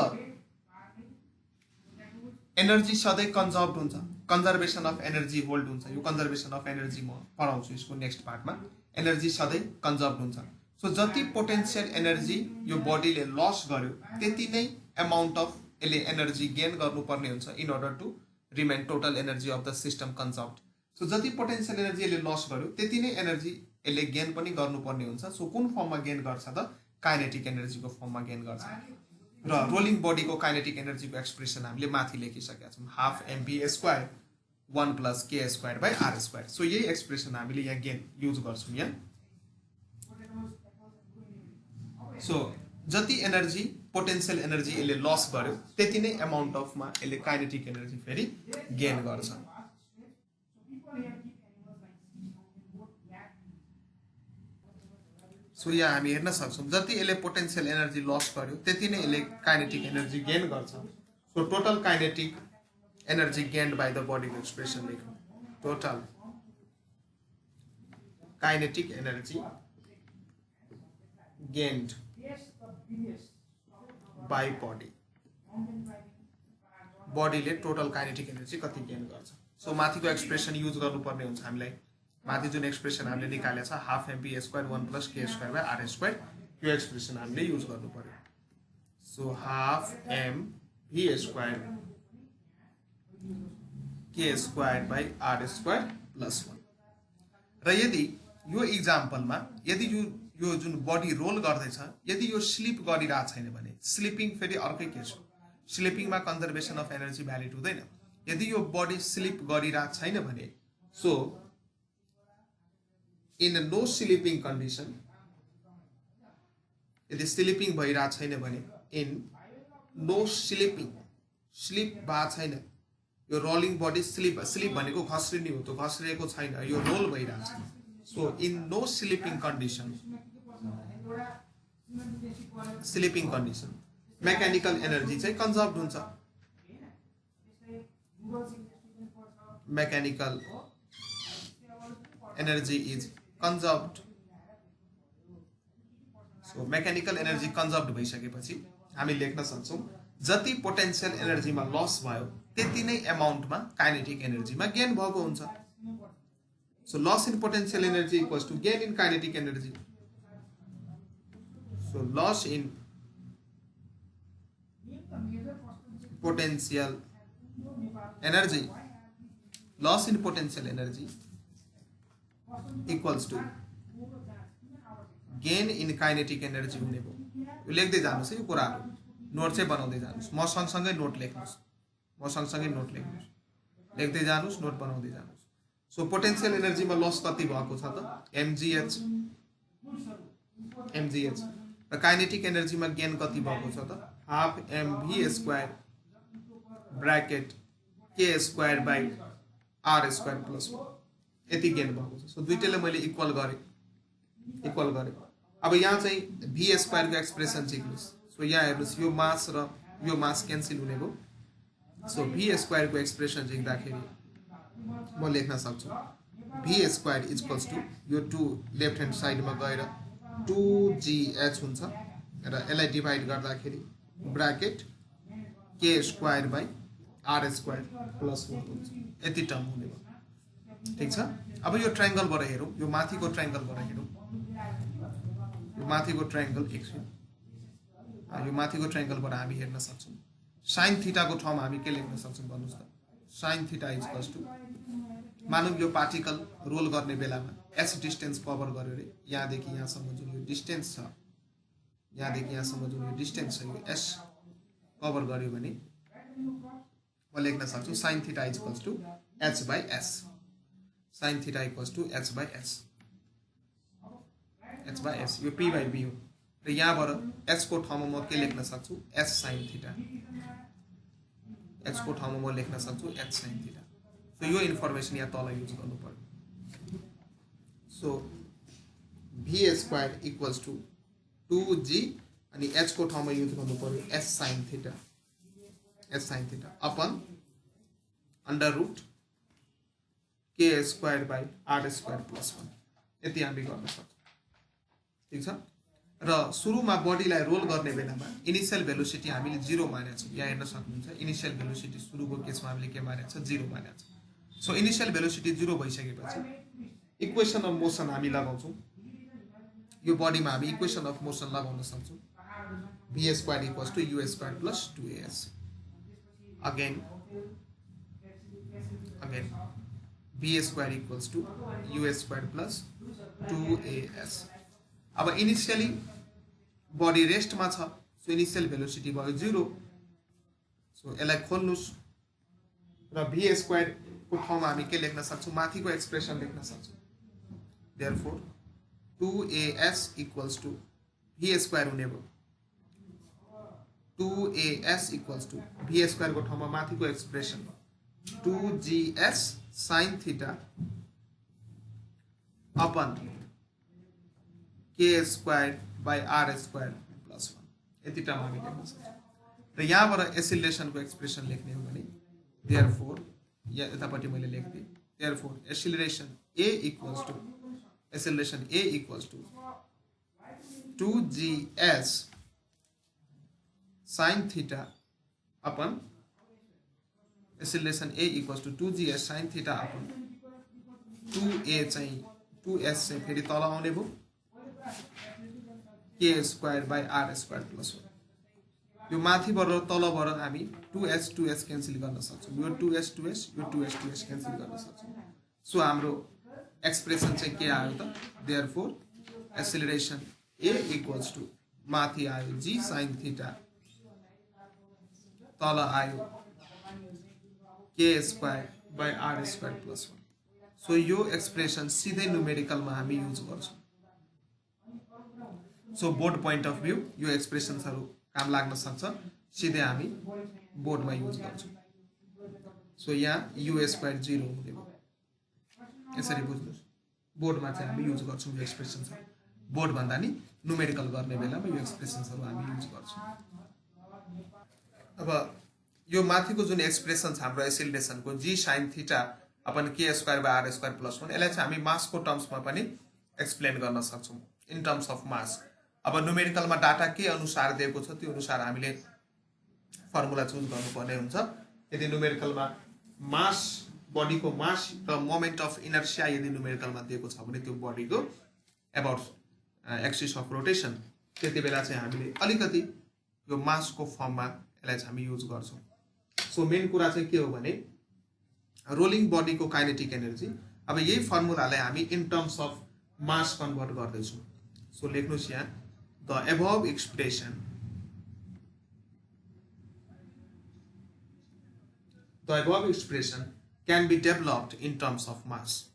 एनर्जी सधैँ कन्जर्भ हुन्छ, कन्जर्भेसन अफ एनर्जी होल्ड हुन्छ। यो कन्जर्भेसन अफ एनर्जी म पढाउँछु यसको नेक्स्ट पार्टमा। एनर्जी सधैँ कन्जर्भ हुन्छ। सो जति पोटेन्शियल एनर्जी यो बडीले लस गर्यो त्यति नै अमाउन्ट अफ यसले एनर्जी गेन गर्नुपर्ने हुन्छ in order to remain total energy of the system conserved. So जति पोटेन्शियल एनर्जी यसले लस गर्यो त्यति नै एनर्जी यसले गेन पनि गर्नुपर्ने हुन्छ। सो कुन फर्ममा गेन गर्छ त? काइनेटिक एनर्जीको फर्ममा गेन गर्छ। र रोलिङ बडीको काइनेटिक एनर्जीको एक्सप्रेसन हामीले माथि लेखिसकेका छौँ, हाफ mv² 1 + k²/r²। सो यही एक्सप्रेसन हामीले यहाँ गेन युज गर्छौँ यहाँ। सो जति एनर्जी पोटेन्शियल एनर्जी यसले लस गर्यो त्यति नै अमाउन्ट अफमा यसले काइनेटिक एनर्जी फेरि गेन गर्छ। सो यहाँ हामी हेर्न सक्छौँ जति यसले पोटेन्शियल एनर्जी लस गर्यो त्यति नै यसले काइनेटिक एनर्जी गेन गर्छ। So total kinetic energy gained by द बडीको एक्सप्रेसन लेखौँ। Total kinetic energy gained by body. बडीले टोटल काइनेटिक एनर्जी कति गेन गर्छ? सो माथिको एक्सप्रेसन युज गर्नुपर्ने हुन्छ हामीलाई। माथि जुन एक्सप्रेसन हामीले निकालेको छ हाफ mv² 1 + k²/r², यो एक्सप्रेसन हामीले युज गर्नु पर्यो। So half mv² k²/r² + 1। र यदि यो इक्जाम्पलमा यदि यो जुन बडी रोल गर्दैछ यदि यो स्लिप गरिरहेको छैन भने, स्लिपिङ फेरि अर्कै केस हो। स्लिपिङमा कन्जर्भेसन अफ एनर्जी भ्यालिड हुँदैन। यदि यो बडी स्लिप गरिरहेको छैन भने, so in no slipping condition, यदि स्लिपिङ भइरहेको छैन भने इन नो स्लिपिङ, स्लिप भएको छैन यो रोलिङ बडी स्लिप स्लिप भनेको खस्रिने हो, त्यो खस्रिएको छैन, यो रोल भइरहेछ। So in no slipping condition, slipping condition mechanical energy चाहिँ कन्जर्भ हुन्छ। Mechanical energy is conserved. So mechanical energy conserve भइसकेपछि हामी लेख्न सक्छौं जति पोटेन्शियल एनर्जीमा लस भयो त्यति नै अमाउन्टमा काइनेटिक एनर्जीमा गेन भएको हुन्छ। So loss in potential energy equals to gain in kinetic energy. So loss in potential energy, loss in potential energy equals to gain in kinetic energy हुने भयो। यो लेख्दै जानुस् है, यो कुराहरु नोट चाहिँ बनाउँदै जानुस्। म सँगसँगै नोट लेख्नुस्, म सँगसँगै नोट लेख्नुस्, लेख्दै जानुस्, नोट बनाउँदै जानुस्। सो पोटेन्शियल एनर्जीमा लस कति भएको छ त mgh, mgh। र काइनेटिक एनर्जीमा गेन कति भएको छ त half mv square bracket k square by r square plus 1 यति गेन भएको छ। सो दुईटैले मैले इक्वल गरे, इक्वल गरे। अब यहाँ चाहिँ v स्क्वायर को एक्सप्रेसन सिक्नुस्। सो यहाँ हेर्नुस्, यो मास र यो मास क्यान्सल हुने भयो। सो v स्क्वायर को एक्सप्रेसन लेख्दाखेरि म लेख्न सक्छु v स्क्वायर इक्वल्स टु यो 2 लेफ्ट ह्यान्ड साइडमा गएर 2gh हुन्छ र यसलाई डिभाइड गर्दाखेरि bracket k square by r square plus 1 हुन्छ। यति टर्म हुने भयो। ठीक छ। अब यो ट्रायंगल बाट हेरौं, यो माथिको ट्रायंगल बाट हेरौं, यो माथिको ट्रायंगल एकछिन, यो माथिको ट्रायंगल बाट हामी हेर्न सक्छौं sin थीटा को ठाउँमा हामी के लेख्न सक्छौं भन्नुस् त। sin थीटा इक्वल्स टु मानव यो पार्टिकल रोल गर्ने बेलामा s डिस्टेन्स कभर गर्यो रे, यहाँ देखि यहाँसम्म जुन यो डिस्टेन्स छ, यहाँ देखि यहाँसम्म जुन यो डिस्टेन्स छ यो s कभर गर्यो भने म लेख्न सक्छु sin theta equals to h by s। sin theta equals to h by s, h by s यो p by b हो। र यहाँबाट h को ठाउँमा म के लेख्न सक्छु s sin थीटा, h को ठाउँमा म लेख्न सक्छु h sin थीटा। सो यो इन्फर्मेसन यहाँ तल युज गर्नु पर्यो। So v square equals to 2g अनि h को ठाउँमा युज गर्नु पर्यो s sin theta, s sin theta upon under root k square by r square plus 1 यति हामी गर्न सक्छौं। ठीक छ। र सुरुमा बडीलाई रोल गर्ने बेलामा इनिशियल भेलोसिटी हामीले 0 मानेको छौं। यहाँ हेर्न सक्नुहुन्छ इनिशियल भेलोसिटी सुरुको केसमा हामीले के मानेको छ 0 मानेको छ। सो इनिशियल भेलोसिटी 0 भइसकेपछि इक्वेसन अफ मोसन हामी लगाउँछौं। यो बडीमा हामी इक्वेसन अफ मोसन लगाउन सक्छौं v square equals to u square plus 2as। Again v square equals to u square plus 2as। अब इनिशियली बडी रेस्टमा छ, सो इनिशियल भेलोसिटी भयो 0। सो यसलाई खोल्नुस् र v स्क्वायर को ठाउँमा हामी के लेख्न सक्छौं माथिको एक्सप्रेसन लेख्न सक्छौं। Therefore 2as equals to v square हुने भयो 2as equals to v square को ठाउँमा माथिको expression 2gs sin theta upon k square by r square plus 1 यति टर्म हामी लेख्न सक्छौं। र यहाँबाट एसिलेसन को एक्सप्रेसन लेख्ने हो भने देयरफोर या यतापट्टि मैले लेख्थे therefore acceleration a equals to acceleration a equals to 2gs sin theta upon acceleration a equals to 2gs sin theta upon 2a चाहिँ 2s चाहिँ फेरि तल आउने भयो k square by r square plus 1। यो माथिबाट तलबाट हामी 2s क्यान्सल गर्न सक्छौं। यो 2s यो 2s क्यान्सल गर्न सक्छौं। सो हाम्रो एक्सप्रेसन चाहिँ के आयो त therefore acceleration a equals to माथि आयो g sin थीटा तल आयो k square by r square plus 1। So यो एक्सप्रेसन सिधै न्युमेरिकलमा हामी युज गर्छौं। So board point of view यो एक्सप्रेसन्सहरु काम लाग्न सक्छ, सिधै हामी बोर्डमा युज गर्छौं। सो यहाँ यु स्क्वायर 0 हुने भयो। यसरी बुझ्नुस्। बोर्डमा चाहिँ हामी युज गर्छौँ यो एक्सप्रेसन छ। बोर्ड भन्दा नि न्युमेरिकल गर्ने बेलामा यो एक्सप्रेसन्सहरू हामी युज गर्छौँ। अब यो माथिको जुन एक्सप्रेसन छ हाम्रो एसिलेरेसनको g sin theta upon k square by r square plus 1, यसलाई चाहिँ हामी मासको टर्म्समा पनि एक्सप्लेन गर्न सक्छौँ इन टर्म्स अफ मास। अब न्युमेरिकलमा डाटा के अनुसार दिएको छ त्यो अनुसार हामीले फर्मुला चुज गर्नुपर्ने हुन्छ। यदि न्युमेरिकलमा मास बडीको मास र मोमेन्ट अफ इनर्सिया यदि न्युमेरिकलमा दिएको छ भने त्यो बडीको एबाउट एक्सिस अफ रोटेसन, त्यति बेला चाहिँ हामीले अलिकति यो मासको फर्ममा यसलाई चाहिँ हामी युज गर्छौँ। सो मेन कुरा चाहिँ के हो भने रोलिङ बडीको काइनेटिक एनर्जी। अब यही फर्मुलालाई हामी in terms of mass convert गर्दैछौँ। सो लेख्नुहोस् यहाँ the above expression can be developed in terms of mass.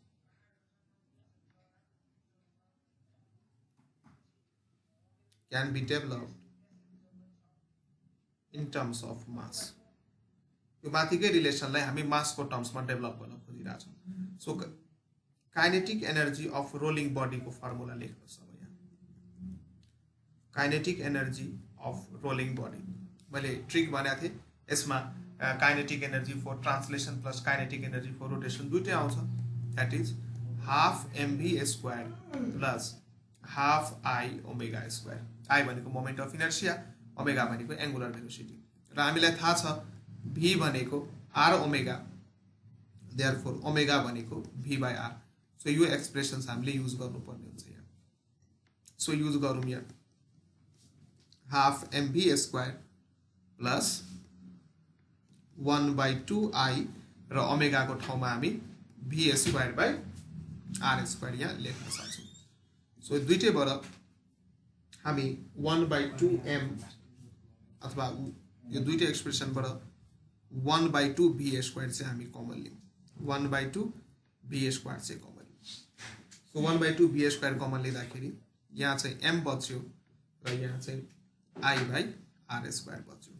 Can be developed in terms of mass. यो माथिकै रिलेसनलाई हामी मासको टर्म्समा डेभलप गर्न खोजिरहेछौँ। So kinetic energy of rolling बडीको फर्मुला लेख्नुहोस्। अब यहाँ kinetic energy of rolling body मैले ट्रिक भनेको थिएँ। यसमा kinetic energy for translation plus kinetic energy for rotation दुइटै आउँछ। That is half mv square plus half I omega square. I भनेको मोमेन्ट अफ इनर्सिया, ओमेगा भनेको एङ्गुलर भेलोसिटी, र हामीलाई थाहा छ v भनेको r ओमेगा, देयरफोर ओमेगा भनेको v बाई r। सो यो एक्सप्रेसन्स हामीले युज गर्नुपर्ने हुन्छ यहाँ। सो युज गरौँ यहाँ half mv square plus 1/2i र ओमेगाको ठाउँमा हामी v square by r square यहाँ लेख्न सक्छौँ। सो दुइटैबाट हामी 1/2m अथवा यो दुइटै एक्सप्रेसनबाट 1/2v स्क्वायर चाहिँ हामी कमन लियौँ। 1/2v स्क्वायर चाहिँ कमन लियौँ। सो 1/2v स्क्वायर कमन लिँदाखेरि यहाँ चाहिँ m बच्यो र यहाँ चाहिँ i बाई r स्क्वायर बच्यो।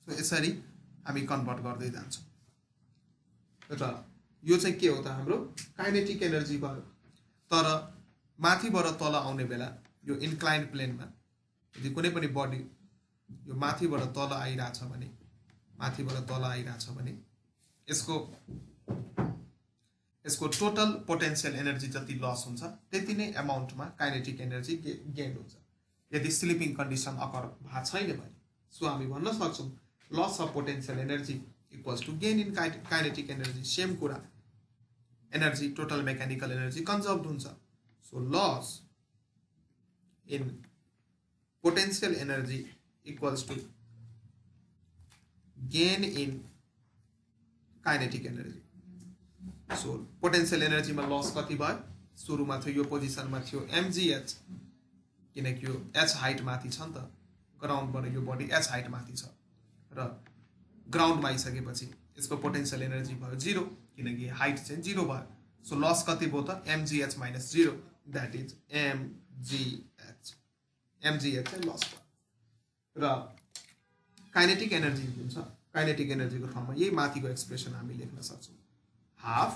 सो यसरी हामी कन्भर्ट गर्दै जान्छौँ। र यो चाहिँ के हो त हाम्रो काइनेटिक एनर्जी भयो। तर माथिबाट तल आउने बेला यो इन्क्लाइन्ड प्लेनमा यदि कुनै पनि बडी यो माथिबाट तल आइरहेछ भने यसको टोटल पोटेन्सियल एनर्जी जति लस हुन्छ त्यति नै एमाउन्टमा काइनेटिक एनर्जी गेन हुन्छ यदि स्लिपिङ कन्डिसन अकर भएको छैन भने। सो हामी भन्न सक्छौँ loss of potential energy equals to gain in kinetic energy. Same कुरा energy total mechanical energy conserve हुन्छ। So loss in potential energy equals to gain in kinetic energy. So potential एनर्जीमा लस कति भयो? सुरुमा थियो यो पोजिसनमा थियो mgh, किनकि यो h हाइट माथि छ नि त, ग्राउन्डबाट यो बडी h हाइट माथि छ र ग्राउन्डमा आइसकेपछि यसको पोटेन्शियल एनर्जी भयो 0 किनकि हाइट चाहिँ 0 भयो। सो लस कति भयो त mgh minus 0, that is mgh। mgh चाहिँ लस भयो। र काइनेटिक एनर्जी हुन्छ, काइनेटिक एनर्जीको ठाउँमा यही माथिको एक्सप्रेसन हामी लेख्न सक्छौँ half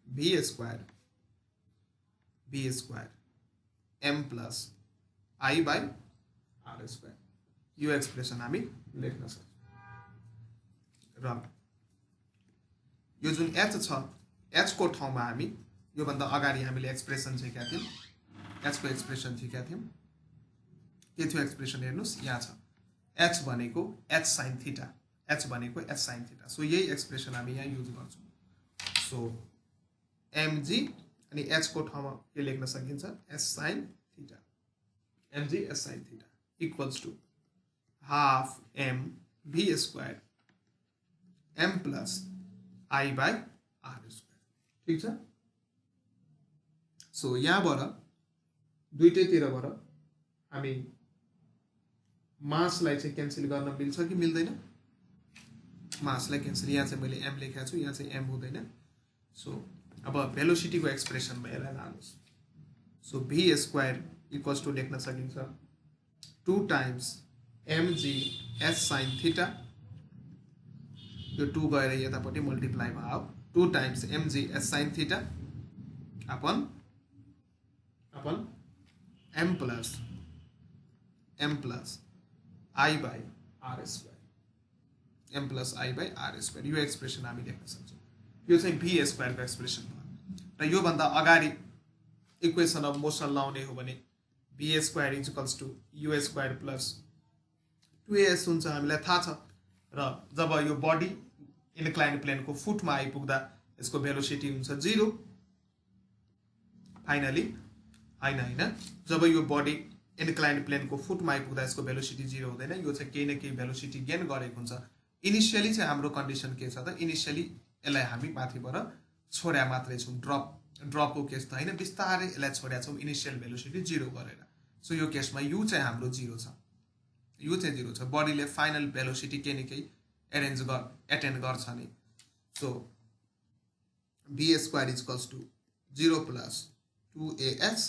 v square m plus i by r square. यो एक्सप्रेसन हामी लेख्न सक्छौँ। र यो जुन h छ h को ठाउँमा हामी योभन्दा अगाडि हामीले एक्सप्रेसन चाहिँ क्या थियौँ, h को एक्सप्रेसन चाहिँ क्या थियौँ, के थियो एक्सप्रेसन हेर्नुहोस् यहाँ छ h भनेको h sin थीटा, h भनेको h sin थीटा। सो यही एक्सप्रेसन हामी यहाँ युज गर्छौँ। सो mg अनि h को ठाउँमा के लेख्न सकिन्छ s sin theta, mg s sin theta equals to half m v square m plus i by r square. ठिक छ। सो यहाँबाट दुईटैतिरबाट हामी मासलाई चाहिँ क्यान्सल गर्न मिल्छ कि मिल्दैन? मासलाई क्यान्सल, यहाँ चाहिँ मैले m लेखेको छु, यहाँ चाहिँ m हुँदैन। सो अब भेलोसिटीको एक्सप्रेसनमा यसलाई लानुहोस्। So v square equals to लेख्न सकिन्छ 2 times mg s sin theta यो 2 गएर यतापट्टि मल्टिप्लाई भयो 2 times mg s sin theta upon m plus i by r square m plus i by r square यो एक्सप्रेसन हामी लेख्न सक्छौँ यो चाहिँ v स्क्वायर को एक्सप्रेसन भयो र यो भन्दा अगाडि इक्वेसन अफ मोसन लाउने हो भने v square equals to u square plus 2as हुन्छ हामीलाई थाहा छ र जब यो बडी इन्क्लाइन्ड प्लेन को फुटमा आइपुग्दा यसको भेलोसिटी हुन्छ 0 फाइनली हैन जब यो बडी इन्क्लाइन्ड प्लेन को फुटमा आइपुग्दा यसको भेलोसिटी 0 हुँदैन यो चाहिँ केही न केही भेलोसिटी गेन गरेको हुन्छ इनिशियली चाहिँ हाम्रो कन्डिसन के छ त इनिशियली यसलाई हामी माथिबाट छोड्या मात्रै छौं ड्रपको केस त हैन बिस्तारै यसलाई छोड्या छौं इनिशियल भेलोसिटी 0 गरेर सो यो केसमा u चाहिँ हाम्रो 0 छ u चाहिँ 0 छ बडीले फाइनल भेलोसिटी केही न केही एटेन्ड गर्छ नि so v square equals to 0 plus 2as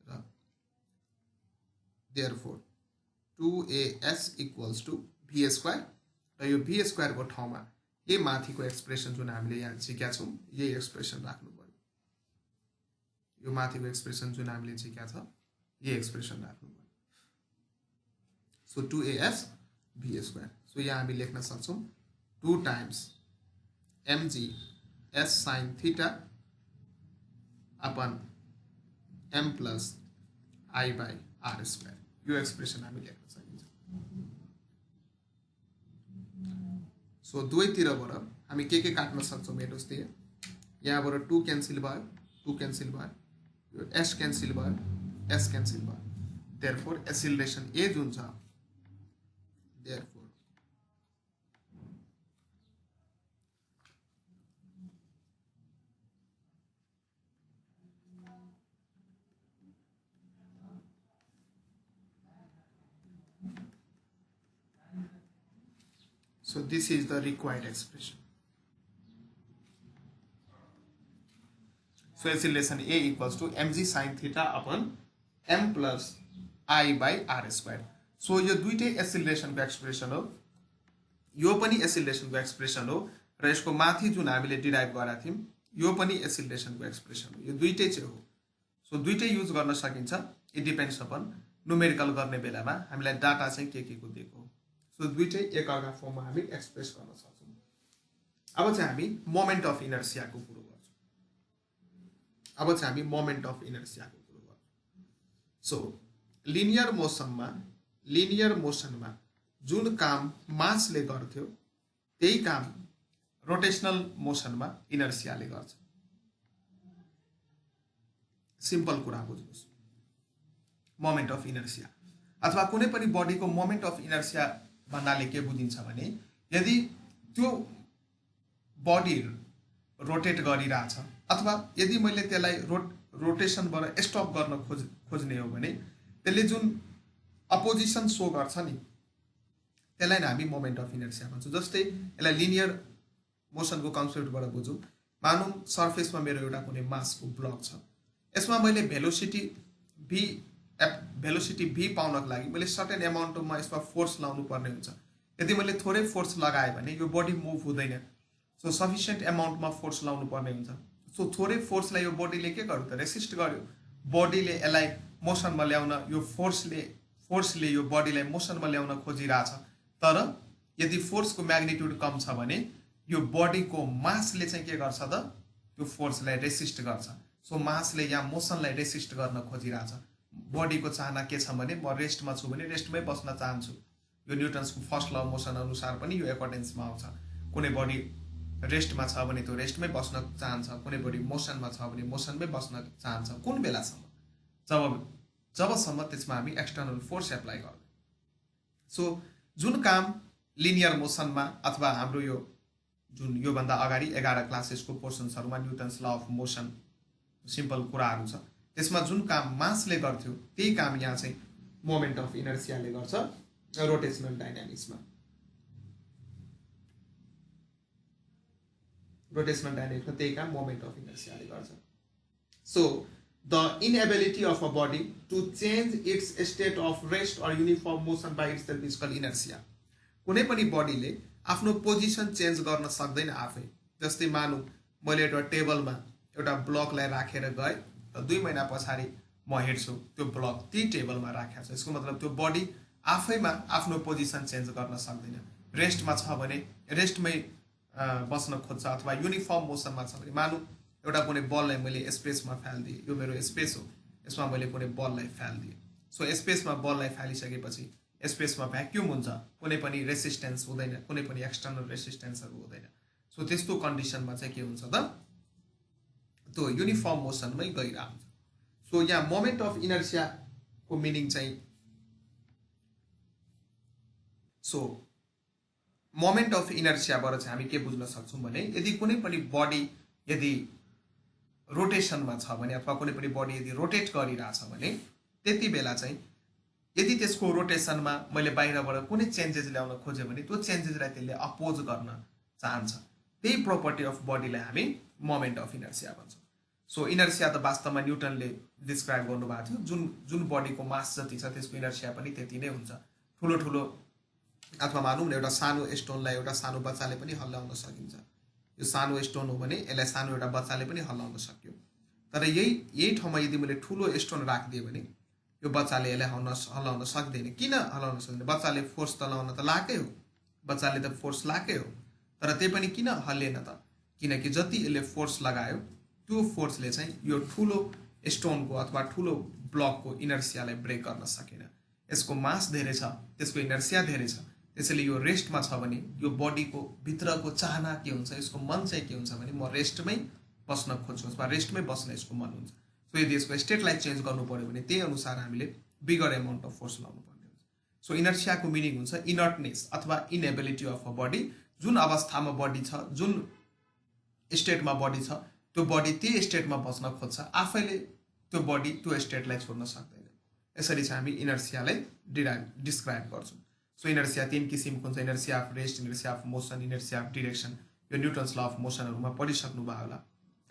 र therefore 2as equals to v square र यो v स्क्वायर को ठाउँमा यो माथिको एक्सप्रेसन जुन हामीले यहाँ सिकेका छौं यही एक्सप्रेसन राख्नु पर्यो यो माथिको एक्सप्रेसन जुन हामीले सिकेका छ यही एक्सप्रेसन राख्नु पर्यो so 2as v square so यहाँ हामी लेख्न सक्छौं 2 times mg s sin theta upon m plus i by r square यो एक्सप्रेसन हामी लेख्न सकिन्छ सो दुवैतिरबाट हामी के काट्न सक्छौं हेर्नुस् त यहाँबाट 2 क्यान्सल भयो 2 क्यान्सल भयो यो s क्यान्सल भयो s क्यान्सल भयो देयरफोर एक्सिलरेसन a जुन छ therefore so this is the required expression. So acceleration A equals to mg sin theta upon m plus I by r square. So यो दुईटै एक्सिलरेसन को एक्सप्रेसन हो यो पनि एक्सिलरेसन को एक्सप्रेसन हो र यसको माथि जुन हामीले डिराइभ गरेका थियौं यो पनि एक्सिलरेसन को एक्सप्रेसन हो यो दुईटै चाहिँ हो सो दुईटै युज गर्न सकिन्छ इट डिपेन्ड्स अपन न्यूमेरिकल गर्ने बेलामा हामीलाई डाटा चाहिँ के को दिएको हो सो दुईटै एक अर्का फर्ममा हामी एक्सप्रेस गर्न सक्छौं अब चाहिँ हामी मोमेन्ट अफ इनर्शिया को कुरा गर्छौं अब चाहिँ हामी मोमेन्ट अफ इनर्शिया को कुरा गर्छौं सो लिनियर मोसनमा जुन काम मासले गर्थ्यो त्यही काम रोटेशनल मोसनमा इनर्शियाले गर्छ सिम्पल कुरा बुझ्नुस् मोमेन्ट अफ इनर्शिया अथवा कुनै पनि बडीको मोमेन्ट अफ इनर्शिया भन्नाले के बुझिन्छ भने यदि त्यो बडी रोटेट गरिरहेछ अथवा यदि मैले त्यसलाई रोटेसनबाट स्टप गर्न खोज्ने हो भने त्यसले जुन अपोजिसन शो गर्छ नि त्यसलाई नै हामी मोमेन्ट अफ इनर्शिया भन्छौं जस्तै यसलाई लिनियर मोसनको कन्सेप्टबाट बुझौं मानौं सरफेसमा मेरो एउटा कुनै मासको ब्लक छ यसमा मैले भेलोसिटी v पाउनको लागि मैले सर्टेन अमाउन्टमा यसमा फोर्स लाउनु पर्ने हुन्छ यदि मैले थोरै फोर्स लगाए भने यो बडी मुभ हुँदैन सो सफिसिएन्ट अमाउन्टमा फोर्स लाउनु पर्ने हुन्छ सो थोरै फोर्सलाई यो बडीले के गर्यो त रेसिस्ट गर्यो बडीले यसलाई मोसनमा ल्याउन यो फोर्सले यो बडीलाई मोसनमा ल्याउन खोजिरहेछ तर यदि फोर्सको म्याग्निट्युड कम छ भने यो बडीको मासले चाहिँ के गर्छ त त्यो फोर्सलाई रेसिस्ट गर्छ सो मासले यहाँ मोसनलाई रेसिस्ट गर्न खोजिरहेछ बडीको चाहना के छ भने म रेस्टमा छु भने रेस्टमै बस्न चाहन्छु यो न्युटन्सको फर्स्ट ल अफ मोसन अनुसार पनि यो अकर्डेन्समा आउँछ कुनै बडी रेस्टमा छ भने त्यो रेस्टमै बस्न चाहन्छ कुनै बडी मोसनमा छ भने मोसनमै बस्न चाहन्छ कुन बेलासम्म जबसम्म त्यसमा हामी एक्सटर्नल फोर्स एप्लाई गर्छौं सो जुन काम लिनियर मोसनमा अथवा हाम्रो यो जुन यो भन्दा अगाडि 11 क्लासेसको पोर्सन्सहरुमा Newton's law of motion simple कुराहरु छ त्यसमा जुन काम मासले गर्थ्यो त्यही काम यहाँ चाहिँ मोमेन्ट अफ इनर्शियाले गर्छ रोटेशनल डायनामिक्समा त्यही काम मोमेन्ट अफ इनर्शियाले गर्छ so the inability of a body to change its state of rest or uniform motion by itself is called inertia कुनै पनि बडीले आफ्नो पोजिसन चेन्ज गर्न सक्दैन आफै। जस्तै मानौँ मैले एउटा टेबलमा एउटा ब्लकलाई राखेर गएँ र 2 महिना पछाडि म हेर्छु त्यो ब्लक त्यही टेबलमा राखेको छ। यसको मतलब त्यो बडी आफैमा आफ्नो पोजिसन चेन्ज गर्न सक्दैन। रेस्टमा छ भने रेस्टमै बस्न खोज्छ अथवा युनिफर्म मोसनमा छ भने मानौँ एउटा कुनै बललाई मैले स्पेसमा फालिदिएँ, यो मेरो स्पेस हो, यसमा मैले कुनै बललाई फालिदिएँ। सो स्पेसमा बललाई फालिसकेपछि स्पेसमा भ्याक्युम हुन्छ, कुनै पनि रेसिस्टेन्स हुँदैन, कुनै पनि एक्सटर्नल रेसिस्टेन्सहरू हुँदैन। सो त्यस्तो कन्डिसनमा चाहिँ के हुन्छ त त्यो युनिफर्म मोसनमै गइरहेको हुन्छ। सो यहाँ मोमेन्ट अफ इनर्सियाको मिनिङ चाहिँ मोमेन्ट अफ इनर्सियाबाट चाहिँ हामी के बुझ्न सक्छौँ भने यदि कुनै पनि बडी यदि रोटेसनमा छ भने अथवा कुनै पनि बडी यदि रोटेट गरिरहेछ भने त्यति बेला चाहिँ यदि त्यसको रोटेसनमा मैले बाहिरबाट कुनै चेन्जेस ल्याउन खोजेँ भने त्यो चेन्जेसलाई त्यसले अपोज गर्न चाहन्छ। त्यही प्रोपर्टी अफ बडीलाई हामी मोमेन्ट अफ इनर्सिया भन्छौँ। सो इनर्सिया त वास्तवमा न्युटनले डिस्क्राइब गर्नुभएको थियो। जुन जुन बडीको मास जति छ त्यसको इनर्सिया पनि त्यति नै हुन्छ। ठुलो ठुलो अथवा मानौँ न एउटा सानो स्टोनलाई एउटा सानो बच्चाले पनि हल्लाउन सकिन्छ। यो सानो स्टोन हो भने यसलाई सानो एउटा बच्चाले पनि हल्लाउन सक्यो। तर यही ठाउँमा यदि मैले ठुलो स्टोन राखिदिएँ भने यो बच्चाले यसलाई हल्लाउन सक्दैन। किन हल्लाउन सक्दैन? बच्चाले फोर्स त लाउन त लाकै हो, बच्चाले त फोर्स लाकै हो, तर त्यही पनि किन हल्लिएन त? किनकि जति यसले फोर्स लगायो त्यो फोर्सले चाहिँ यो ठुलो स्टोनको अथवा ठुलो ब्लकको इनर्सियालाई ब्रेक गर्न सकेन। यसको मास धेरै छ, त्यसको इनर्सिया धेरै छ, त्यसैले यो रेस्टमा छ भने यो बडीको भित्रको चाहना के हुन्छ, यसको मन चाहिँ के हुन्छ भने म रेस्टमै बस्न खोज्छु अथवा रेस्टमै बस्न यसको मन हुन्छ। सो यदि यसको स्टेटलाई चेन्ज गर्नु पर्यो भने त्यही अनुसार हामीले बिगर एमाउन्ट अफ फोर्स लाउनु पर्ने हुन्छ। सो इनर्सियाको मिनिङ हुन्छ इनर्टनेस अथवा इनएबिलिटी अफ अ बडी। जुन अवस्थामा बडी छ, जुन स्टेटमा बडी छ, त्यो बडी त्यही स्टेटमा बस्न खोज्छ, आफैले त्यो बडी त्यो स्टेटलाई छोड्न सक्दैन। यसरी चाहिँ हामी इनर्सियालाई डिस्क्राइब गर्छौँ। सो इनर्सिया 3 किसिमको हुन्छ, inertia of rest, inertia of motion, inertia of direction. यो न्युटन्स ल अफ मोसनहरूमा पढिसक्नु भयो होला।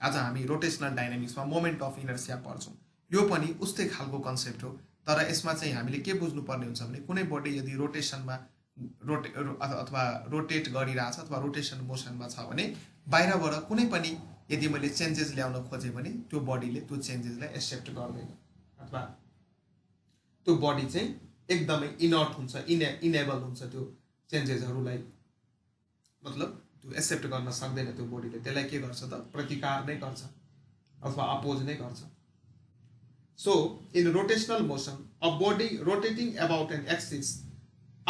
आज हामी रोटेसनल डाइनामिक्समा मोमेन्ट अफ इनर्सिया पढ्छौँ। यो पनि उस्तै खालको कन्सेप्ट हो, तर यसमा चाहिँ हामीले के बुझ्नुपर्ने हुन्छ भने कुनै बडी यदि रोटेसनमा अथवा रोटेट गरिरहेछ अथवा रोटेसन मोसनमा छ भने बाहिरबाट कुनै पनि यदि मैले चेन्जेस ल्याउन खोजेँ भने त्यो बडीले त्यो चेन्जेसलाई एक्सेप्ट गर्दैन अथवा त्यो बडी चाहिँ एकदमै इनर्ट हुन्छ, इनेबल हुन्छ त्यो चेन्जेसहरूलाई, मतलब त्यो एक्सेप्ट गर्न सक्दैन त्यो बडीले। त्यसलाई के गर्छ त प्रतिकार नै गर्छ अथवा अपोज नै गर्छ। So in rotational motion a body rotating about an axis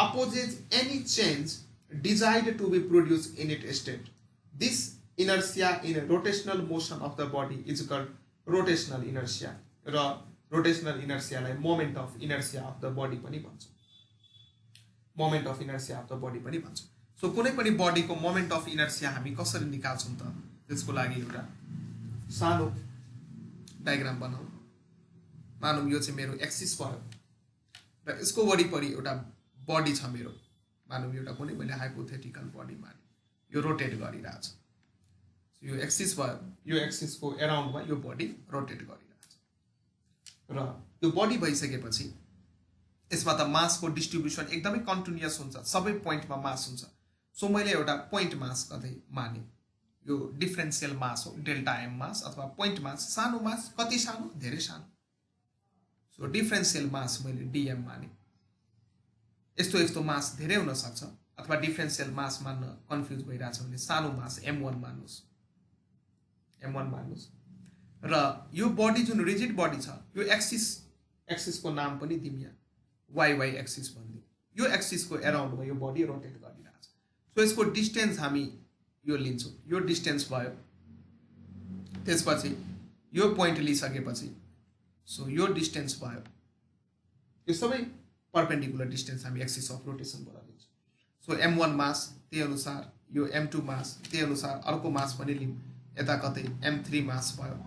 opposes any change desired to be produced in its state. This inertia in a rotational motion of the body is called rotational inertia. र rotational inertia लाई moment of inertia of the body पनि भन्छ। moment of inertia of the body पनि भन्छ। सो कुनै पनि बडीको moment of inertia हामी कसरी निकाल्छौँ त? त्यसको लागि एउटा सानो डायग्राम बनाऊ। मानौँ यो चाहिँ मेरो एक्सिस भयो र यसको वरिपरि एउटा बडी छ मेरो, मानौँ एउटा कुनै मैले हाइपोथेटिकल बडी माने, यो रोटेट गरिरहेछ। यो एक्सिस भयो, यो एक्सिसको एराउन्डमा यो बडी रोटेट गरिरहेछ र यो बडी भइसकेपछि यसमा त मासको डिस्ट्रिब्युसन एकदमै कन्टिन्युअस हुन्छ, सबै पोइन्टमा मास हुन्छ। सो मैले एउटा पोइन्ट मास कतै माने, यो डिफरेन्सियल मास हो, डेल्टा एम मास अथवा पोइन्ट मास। सानो मास कति सानो? धेरै सानो। सो डिफरेन्सियल मास मैले डिएम माने। यस्तो मास धेरै हुन सक्छ अथवा डिफरेन्सियल मास मान्न कन्फ्युज भइरहेछ भने सानो मास M1 मान्नुहोस्, M1 मान्नुहोस्। र यो बडी जुन रिजिड बडी छ, यो एक्सिसको नाम पनि दिउँ यहाँ, YY एक्सिस भनिदिउँ। यो एक्सिसको एराउन्डमा यो बडी रोटेट गरिरहेछ। सो यसको डिस्टेन्स हामी यो लिन्छौँ, यो डिस्टेन्स भयो। त्यसपछि यो पोइन्ट लिइसकेपछि सो यो डिस्टेन्स भयो। यो सबै परपेंडिकुलर डिस्टेंस हामी एक्सिस अफ रोटेसनबाट लिन्छौँ। सो M1 मास, त्यही अनुसार यो M2 मास, त्यही अनुसार अर्को मास पनि लिउँ, यता कतै M3 मास भयो,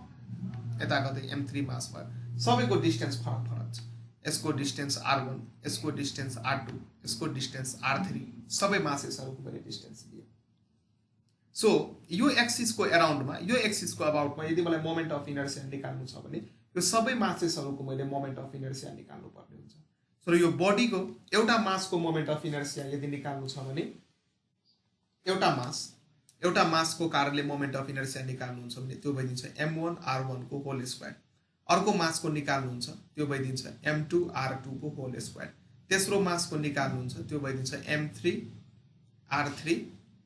यता कतै M3 मास भयो। सबैको डिस्टेन्स फरक फरक छ। यसको डिस्टेन्स R1, यसको डिस्टेन्स R2, यसको डिस्टेन्स R3, सबै मासेसहरूको मैले डिस्टेन्स लिएँ। सो यो एक्सिसको एराउन्डमा, यो एक्सिसको अबाउटमा यदि मलाई मोमेन्ट अफ इनर्सिया निकाल्नु छ भने यो सबै मासेसहरूको मैले मोमेन्ट अफ इनर्सिया निकाल्नु पर्ने हुन्छ। सो यो बडीको एउटा मासको मोमेन्ट अफ इनर्सिया यदि निकाल्नु छ भने एउटा मासको कारणले मोमेन्ट अफ इनर्सिया निकाल्नुहुन्छ भने त्यो भइदिन्छ m1 r1 को होल स्क्वायर। अर्को मासको निकाल्नुहुन्छ त्यो भइदिन्छ m2 r2 को होल स्क्वायर। तेस्रो मासको निकाल्नुहुन्छ त्यो भइदिन्छ m3 r3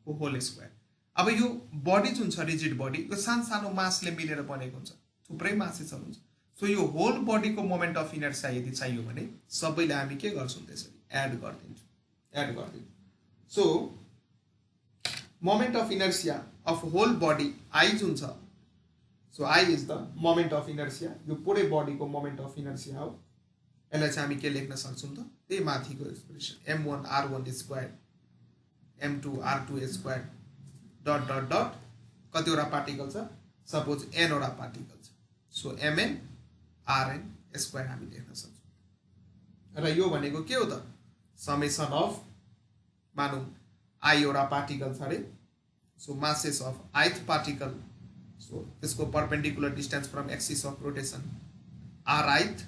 को होल स्क्वायर। अब यो बडी जुन छ रिजिड बडी यो सानो मासले मिलेर बनेको हुन्छ, थुप्रै मासेसहरु हुन्छ। सो यो होल बडीको मोमेन्ट अफ इनर्सिया यदि चाहियो भने सबैलाई हामी के गर्छौं त्यसरी एड गर्दिन्छौं। So moment of inertia of whole body I जुन छ, so I is the moment of inertia, यो पुरै बडीको moment of inertia हो। यसलाई चाहिँ हामी के लेख्न सक्छौं त, त्यही माथिको expression m1 r1 square m2 r2 square dot dot dot कतिवटा पार्टिकल छ, सपोज n वटा पार्टिकल छ, सो mn rn स्क्वायर हामी लेख्न सक्छौं। र यो भनेको के हो त, समेसन अफ मानौं I वटा पार्टिकल छ अरे, so masses of ith particle, so त्यसको perpendicular distance from axis of rotation rith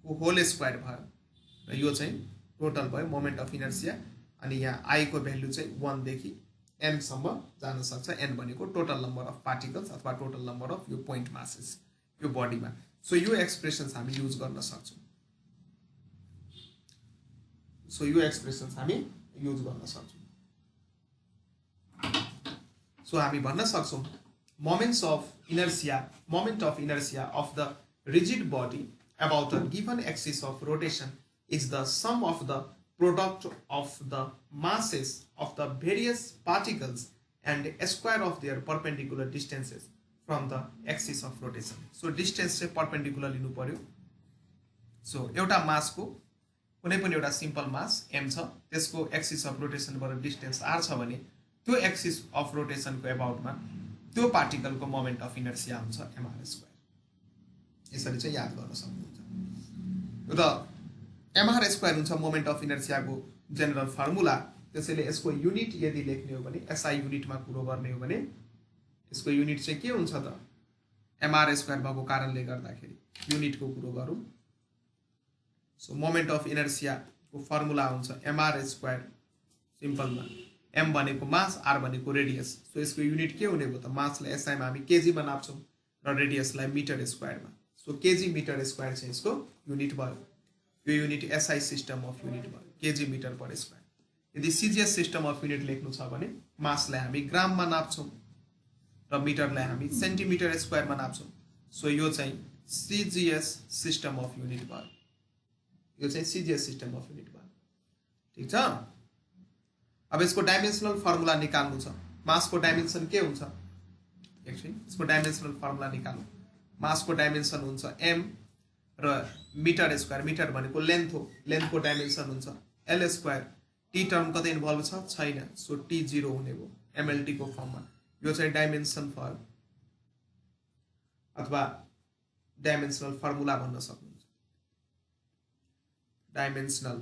को होल स्क्वायर भयो र यो चाहिँ टोटल भयो मोमेन्ट अफ इनर्सिया। अनि यहाँ I को भ्यालु चाहिँ 1 देखि n सम्म जान सक्छ। n भनेको टोटल नम्बर अफ पार्टिकल्स अथवा टोटल नम्बर अफ यो पोइन्ट मासेस यो बडीमा। सो यो एक्सप्रेसन्स हामी युज गर्न सक्छौं। सो यो एक्सप्रेसन्स हामी युज गर्न सक्छौं। सो हामी भन्न सक्छौं moment of inertia of the rigid body about a given axis of rotation is the sum of the product of the masses of the various particles and square of their perpendicular distances from the axis of rotation. So distance चाहिँ perpendicular लिनु पर्यो। सो एउटा मासको कुनै पनि एउटा सिम्पल मास m छ, त्यसको एक्सिस अफ रोटेशनबाट डिस्टेन्स r छ भने त्यो एक्सिस अफ रोटेशनको अबाउटमा त्यो पार्टिकलको मोमेन्ट अफ इनर्सिया हुन्छ mr स्क्वायर। यसरी चाहिँ याद गर्न सक्नुहुन्छ। र mr स्क्वायर हुन्छ मोमेन्ट अफ इनर्सियाको जेनरल फर्मुला। त्यसैले यसको युनिट यदि लेख्ने हो भने SI युनिटमा कुरो गर्ने हो भने यसको युनिट चाहिँ के हुन्छ त, mr स्क्वायर भएको कारणले गर्दाखेरि युनिटको कुरो गरौँ। सो मोमेन्ट अफ इनर्सिया को फर्मुला हुन्छ mr स्क्वायर, सिम्पलमा m भनेको मास, r भनेको रेडियस। सो यसको युनिट के हुने भयो त, मासलाई SI मा हामी केजी मा नाप्छौं र रेडियसलाई मिटर स्क्वायरमा। सो केजी मिटर स्क्वायर चाहिँ यसको युनिट भयो। यो unit SI system of unit भयो, केजी मिटर पर स्क्वायर। यदि सीजीएस सिस्टम अफ युनिट लेख्नु छ भने मासलाई हामी ग्राममा नाप्छौं र मिटरलाई हामी सेन्टिमिटर स्क्वायरमा नाप्छौं। सो यो चाहिँ सीजीएस सिस्टम अफ युनिट भयो। यो चाहिँ सीजीएस सिस्टम अफ युनिट भयो। ठीक छ। अब यसको डाइमेन्सनल फर्मुला निकाल्नु छ। मासको डाइमेन्सन के हुन्छ, एकछिन यसको डाइमेन्सनल फर्मुला निकाल्नु। मासको डाइमेन्सन हुन्छ m र मिटर स्क्वायर, मिटर भनेको लेन्थ हो, लेन्थको डाइमेन्सन हुन्छ l स्क्वायर। t टर्म कतै इन्भल्भ छ छैन, सो t 0 हुने भयो mlt को फर्ममा। यो चाहिँ डाइमेन्सन भयो अथवा डाइमेन्सनल फर्मुला भन्न सक्नुहुन्छ। डाइमेन्सनल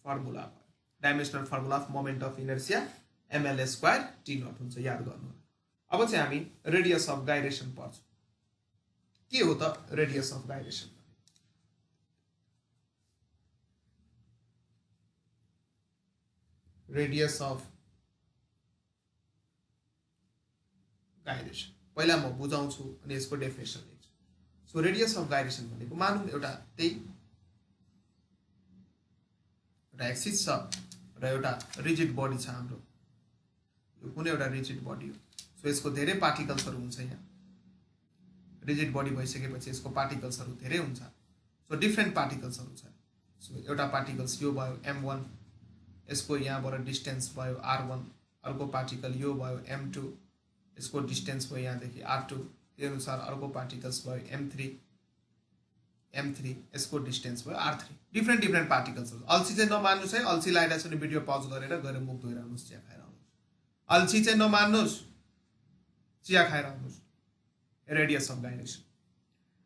फर्मुला भयो, dimensional formula of moment of inertia ml square t nought हुन्छ, याद गर्नु। अब चाहिँ हामी रेडियस अफ गाइरेसन पढ्छौं। के हो त रेडियस अफ गाइरेसन? रेडियस अफ गाइरेसन पहिला म बुझाउँछु अनि यसको डेफिनेसन लेख्छु। सो रेडियस अफ गाइरेसन भनेको मानौं एउटा त्यही एउटा एक्सिस छ र एउटा रिजिड बडी छ हाम्रो, यो कुनै एउटा रिजिड बडी हो। सो यसको धेरै पार्टिकल्सहरु हुन्छ। यहाँ रिजिड बडी भइसकेपछि यसको पार्टिकल्सहरु धेरै हुन्छ। सो डिफरेन्ट पार्टिकल्सहरु छ। सो एउटा पार्टिकल्स यो भयो m1, यसको यहाँबाट डिस्टेन्स भयो r1, अर्को पार्टिकल यो भयो m2, यसको डिस्टेन्स भयो यहाँदेखि r2, त्यही अनुसार अर्को पार्टिकल्स भयो m3, यसको डिस्टेन्स भयो r3। Different particles. अल्छी चाहिँ नमान्नुस् है, अल्छी लागिरहेछ भने भिडियो पज गरेर गएर मुख धोएर आउनुस्, चिया खाएर आउनुस्। अल्छी चाहिँ नमान्नुस्, चिया खाएर आउनुस्। Radius of gyration.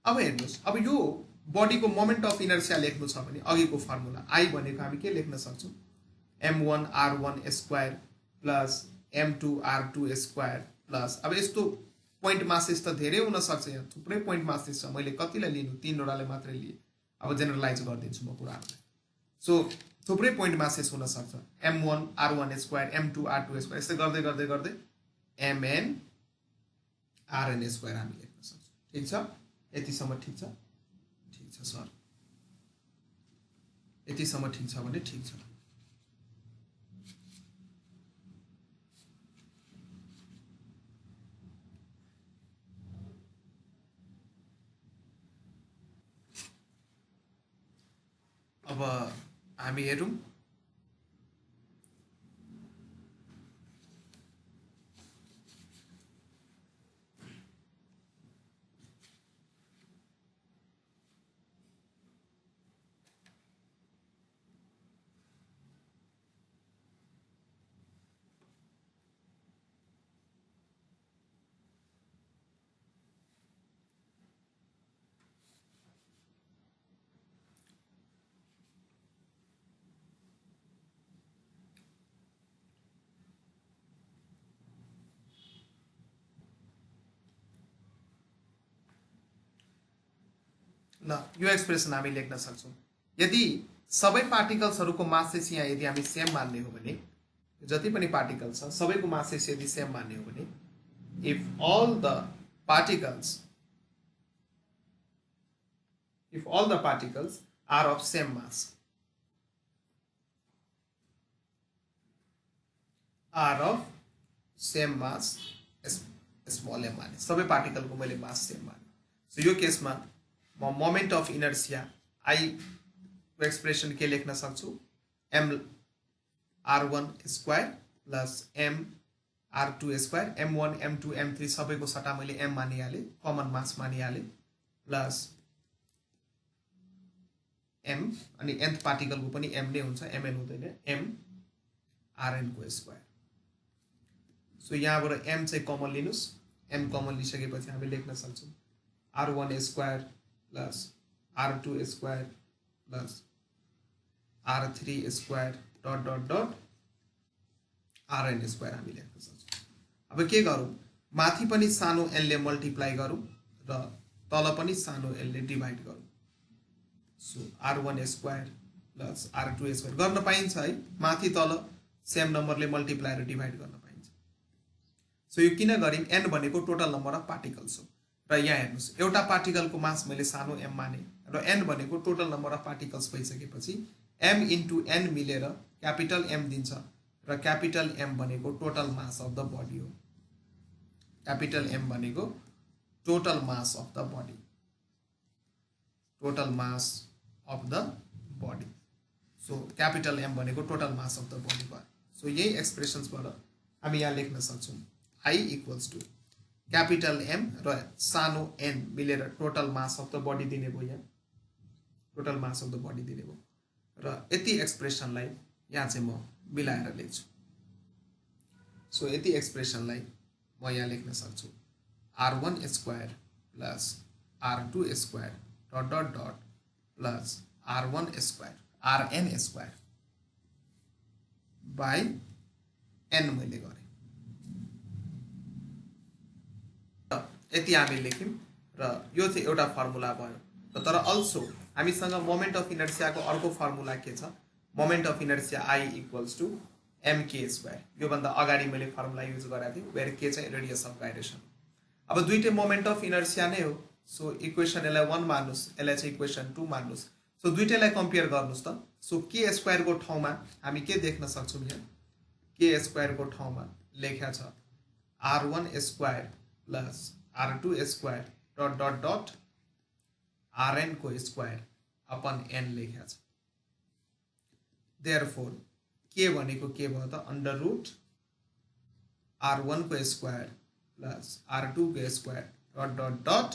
अब हेर्नुस्, अब यो बडीको मोमेन्ट अफ इनर्सिया लेख्नु छ भने अघिको फर्मुला I भनेको हामी के लेख्न सक्छौं, m1 r1 square plus m2 r2 square plus, अब यस्तो पोइन्ट मासेस त धेरै हुन सक्छ, यहाँ थुप्रै पोइन्ट मासेस छ, मैले कतिलाई लिनु 3 वटाले मात्रै लिए। अब जेनरलाइज गर्दिन्छु म कुराहरुलाई। सो थुप्रै पोइन्ट मासेस हुन सक्छ m1 r1 square m2 r2 square यस्तै गर्दै गर्दै गर्दै mn rn स्क्वायर हामी लेख्न सक्छौँ ठीक छ यतिसम्म ठीक छ सर यतिसम्म ठीक छ भने ठीक छ अब हामी हेरौं ल यो एक्सप्रेसन हामी लेख्न सक्छौं यदि सबै पार्टिकल्सहरुको मासेस यहाँ यदि हामी सेम मान्ने हो भने जति पनि पार्टिकल्स छ सबैको मासेस यदि सेम मान्ने हो भने if all the particles are of same mass small m माने सबै पार्टिकल को मैले मास सेम माने सो यो केसमा म मोमेन्ट अफ इनर्शिया आई को एक्सप्रेसन के लेख्न सक्छु m r1 square plus m r2 square m1 m2 m3 सबैको सट्टा मैले m मानिहाले कमन मास मानिहाले प्लस m अनि nth पार्टिकल को पनि m नै हुन्छ mn हुँदैन m rn को स्क्वायर सो यहाँबाट m चाहिँ कमन लिनुस् m कमन लिसकेपछि हामी लेख्न सक्छौं r1 square plus r2 square plus r3 square dot dot dot rn square हामी लेख्न सक्छौं अब के गरौं माथि पनि सानो n ले मल्टिप्लाई गरौं र तल पनि सानो n ले डिवाइड गरौं so r1 square plus r2 square गर्न पाइन्छ है माथि तल सेम नम्बरले मल्टिप्लाई र डिवाइड गर्न पाइन्छ सो यो किन गरिम n भनेको टोटल नम्बर अफ पार्टिकल्स हो र यहाँ हेर्नुस् एउटा पार्टिकल को मास मैले सानो m माने र n भनेको टोटल नम्बर अफ पार्टिकल्स भइसकेपछि m into n मिलेर क्यापिटल m दिन्छ र क्यापिटल m भनेको total mass of the body हो क्यापिटल m भनेको total mass of the body so capital m भनेको total mass of the body भयो सो यही एक्सप्रेसन्सबाट हामी यहाँ लेख्न सक्छौं I equals to capital M र सानो n मिलेर total mass of the body दिने भयो यहाँ total mass of the body दिने भयो र यति एक्सप्रेसनलाई यहाँ चाहिँ म मिलाएर लेख्छु सो यति एक्सप्रेसनलाई म यहाँ लेख्न सक्छु r1 square plus r2 square dot dot dot plus r1 square rn square by n मैले गरे यति हामी लेख्यौं र यो चाहिँ एउटा फर्मुला भयो तर अल्सो हामीसँग मोमेन्ट अफ इनर्शिया को अर्को फर्मुला के छ moment of inertia I equals to mk square यो भन्दा अगाडि मैले फर्मुला युज गराएको थिएँ वेयर k चाहिँ रेडियस अफ गाइरेसन अब दुईटै मोमेन्ट अफ इनर्शिया नै हो सो इक्वेसन यसलाई 1 मान्नुस् यसलाई चाहिँ इक्वेसन 2 मान्नुस् सो दुईटैलाई कम्पेयर गर्नुस् त सो k स्क्वायर को ठाउँमा हामी के देख्न सक्छौं यहाँ k स्क्वायर को ठाउँमा लेख्या छ r1 square plus r2 square dot dot dot rn को स्क्वायर अपन n लेख्या छ देयरफोर k भनेको के भयो त अंडर रूट r1 को स्क्वायर प्लस r2 को square dot dot dot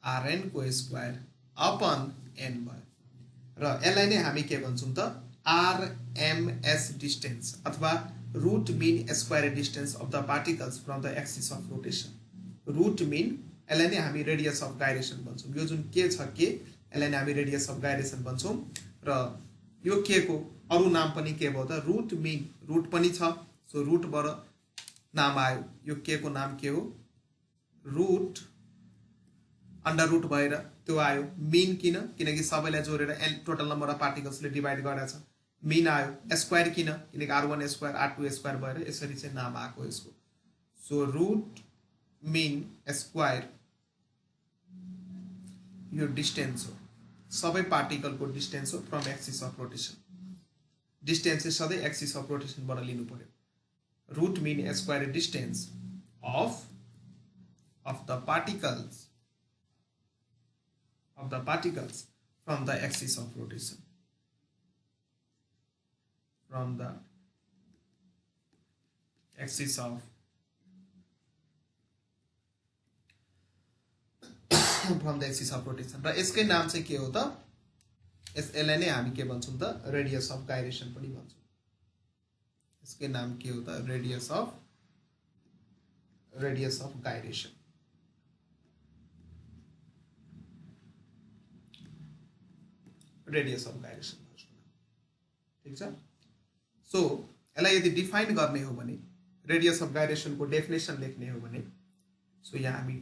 rn को स्क्वायर अपन n भयो र यसलाई नै हामी के भन्छौं त rms डिस्टेंस अथवा root mean square distance of the particles from the axis of rotation root mean यसलाई नै हामी रेडियस अफ गाइरेसन भन्छौं यो जुन के छ के यसलाई नै हामी रेडियस अफ गाइरेसन भन्छौं र यो के को अरु नाम पनि के भयो त रूट मीन रूट पनि छ सो रूट बाट नाम आयो यो के को नाम के हो रूट अंडर रूट भएर त्यो आयो मीन किनकि सबैलाई जोडेर एन टोटल नम्बर अफ पार्टिकल्सले डिभाइड गरेको छ मीन आयो स्क्वायर किनकि r1 स्क्वायर r2 स्क्वायर भएर यसरी चाहिँ नाम आएको यसको सो रुट मीन स्क्वायर यो डिस्टेन्स हो सबै पार्टिकलको डिस्टेन्स हो from axis of rotation distance चाहिँ सधैँ एक्सिस अफ रोटेसनबाट लिनु पर्यो root mean square distance of the particles from the axis of rotation from the axis of rotation र यसकै नाम चाहिँ के हो त यसलाई नै हामी के भन्छौं त रेडियस अफ गाइरेसन पनि भन्छौं यसकै नाम के हो त रेडियस अफ गाइरेसन रेडियस अफ गाइरेसन ठीक छ सो यसलाई यदि डिफाइन गर्ने हो भने रेडियस अफ गाइरेसन को डेफिनेसन लेख्ने हो भने सो यहाँ हामी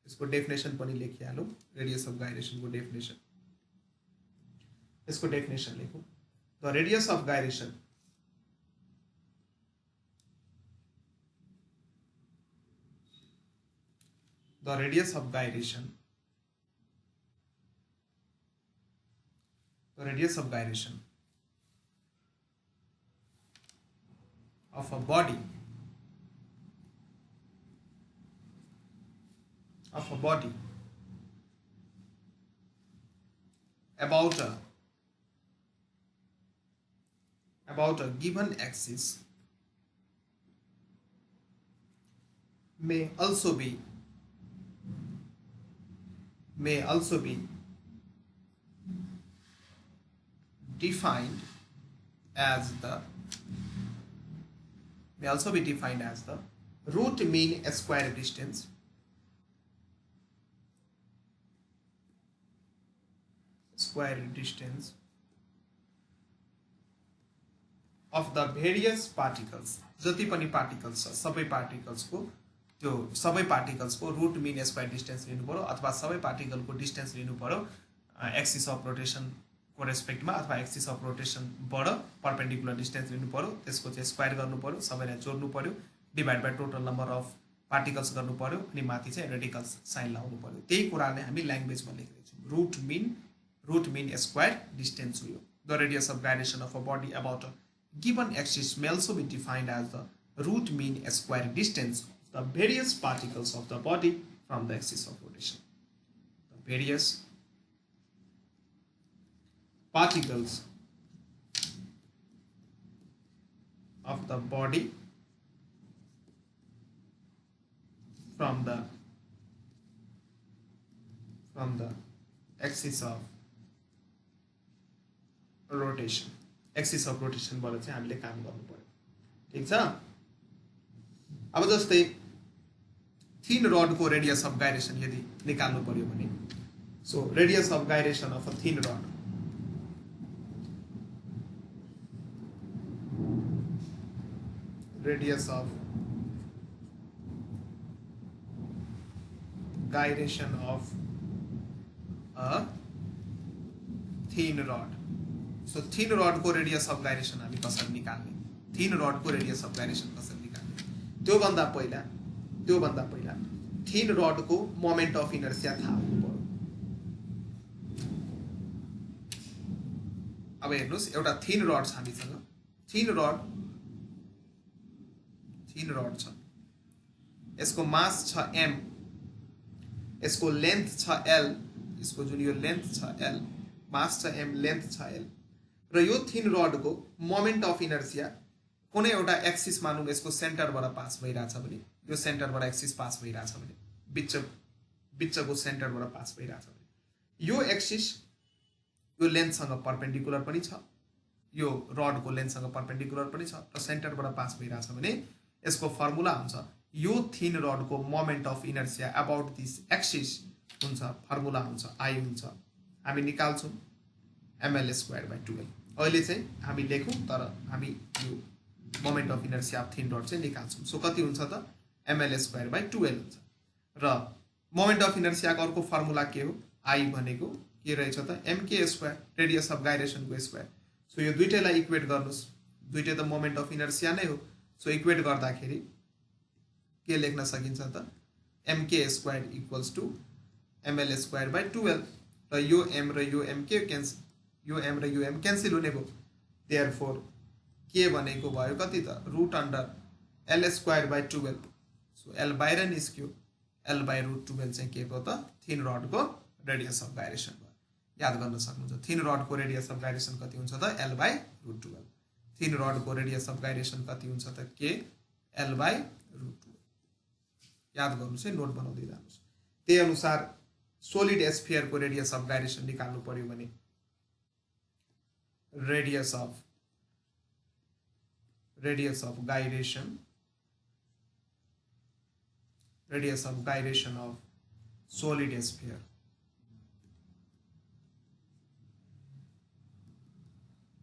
यसको डेफिनेसन पनि लेखिहालौं रेडियस अफ गाइरेसन को डेफिनेसन यसको डेफिनेसन लेखौं the radius of gyration of a body about a given axis may also be defined as the root mean square distance of the various particles जति पनि पार्टिकल्स छ सबै पार्टिकल्स को त्यो सबै पार्टिकल्स को रूट मीन स्क्वायर डिस्टेन्स लिनु पर्यो अथवा सबै पार्टिकल को डिस्टेन्स लिनु पर्यो एक्सिस अफ रोटेसन को रेस्पेक्टमा अथवा एक्सिस अफ रोटेसन बाट परपेन्डिकुलर डिस्टेन्स लिनु पर्यो त्यसको चाहिँ स्क्वायर गर्नु पर्यो सबैलाई जोड्नु पर्यो divide by total number of particles गर्नु पर्यो अनि माथि चाहिँ रेडिकल साइन लाउनु पर्यो त्यही कुराले हामी ल्याङ्ग्वेजमा लेखेको छौं रूट मीन स्क्वायर डिस्टेन्स हो यो the radius of gyration of a body about a given axis may also be defined as the root mean square distance of the various particles of the body from the axis of rotation. The various particles of the body from the axis of rotation. Axis of rotation बाट चाहिँ हामीले काम गर्नु पर्यो ठीक छ अब जस्तै थिन रड को रेडियस अफ गाइरेसन यदि निकाल्नु पर्यो भने so radius of gyration of a thin rod radius of gyration of a thin rod so thin rod को रेडियस अफ गाइरेसन हामी कसरी निकाल्ने थिन रड को रेडियस अफ गाइरेसन कसरी निकाल्ने त्यो भन्दा पहिला थिन रड को मोमेन्ट अफ इनर्शिया थाहा हुनु पर्यो अब हेर्नुस् एउटा थिन रड छ हामीसँग थिन रड छ यसको मास छ m यसको लेन्थ छ l यसको जुन यो लेन्थ छ l मास छ m लेन्थ छ l र यो थिन रड को मोमेन्ट अफ इनर्शिया कुनै एउटा एक्सिस मानौं यसको सेन्टरबाट पास भइराछ भने यो सेन्टरबाट एक्सिस पास भइराछ भने बिचको सेन्टरबाट पास भइराछ भने यो एक्सिस यो लेन्थसँग परपेन्डिकुलर पनि छ यो रड को लेन्थसँग परपेन्डिकुलर पनि छ र सेन्टरबाट पास भइराछ भने यसको फर्मुला हुन्छ यो थिन रड को moment of inertia about this axis हुन्छ फर्मुला हुन्छ I हुन्छ हामी निकाल्छौं ml²/12 अहिले चाहिँ हामी लेखौं तर हामी यो moment of inertia of thin rod चाहिँ निकाल्छौं सो कति हुन्छ त ml²/12 हुन्छ र मोमेन्ट अफ इनर्शिया को अर्को फर्मुला के हो आई भनेको के रहेछ त mk स्क्वायर रेडियस अफ गाइरेसनको स्क्वायर सो यो दुईटैलाई इक्वेट गर्नुस् दुईटै त मोमेन्ट अफ इनर्सिया नै हो सो इक्वेट गर्दाखेरि के लेख्न सकिन्छ त mk square equals to ml square by 12 र यो m र यो m के क्यान्सल यो m र यो m क्यान्सल हुने भयो देयरफोर के भनेको भयो कति त root under l square by 12 so l बाहिर निस्क्यो l बाइ रुट 12 चाहिँ के भयो त थिन रडको रेडियस अफ गाइरेसन भयो याद गर्न सक्नुहुन्छ थिन रडको रेडियस अफ गाइरेसन कति हुन्छ त l बाइ रुट 12 थिन रडको रेडियस अफ गाइरेसन कति हुन्छ त के l बाइ रुट 12 याद गर्नुस् है नोट बनाउँदै जानुस् त्यही अनुसार सोलिड स्फियर को रेडियस अफ गाइरेसन निकाल्नु पर्यो भने radius of gyration of solid sphere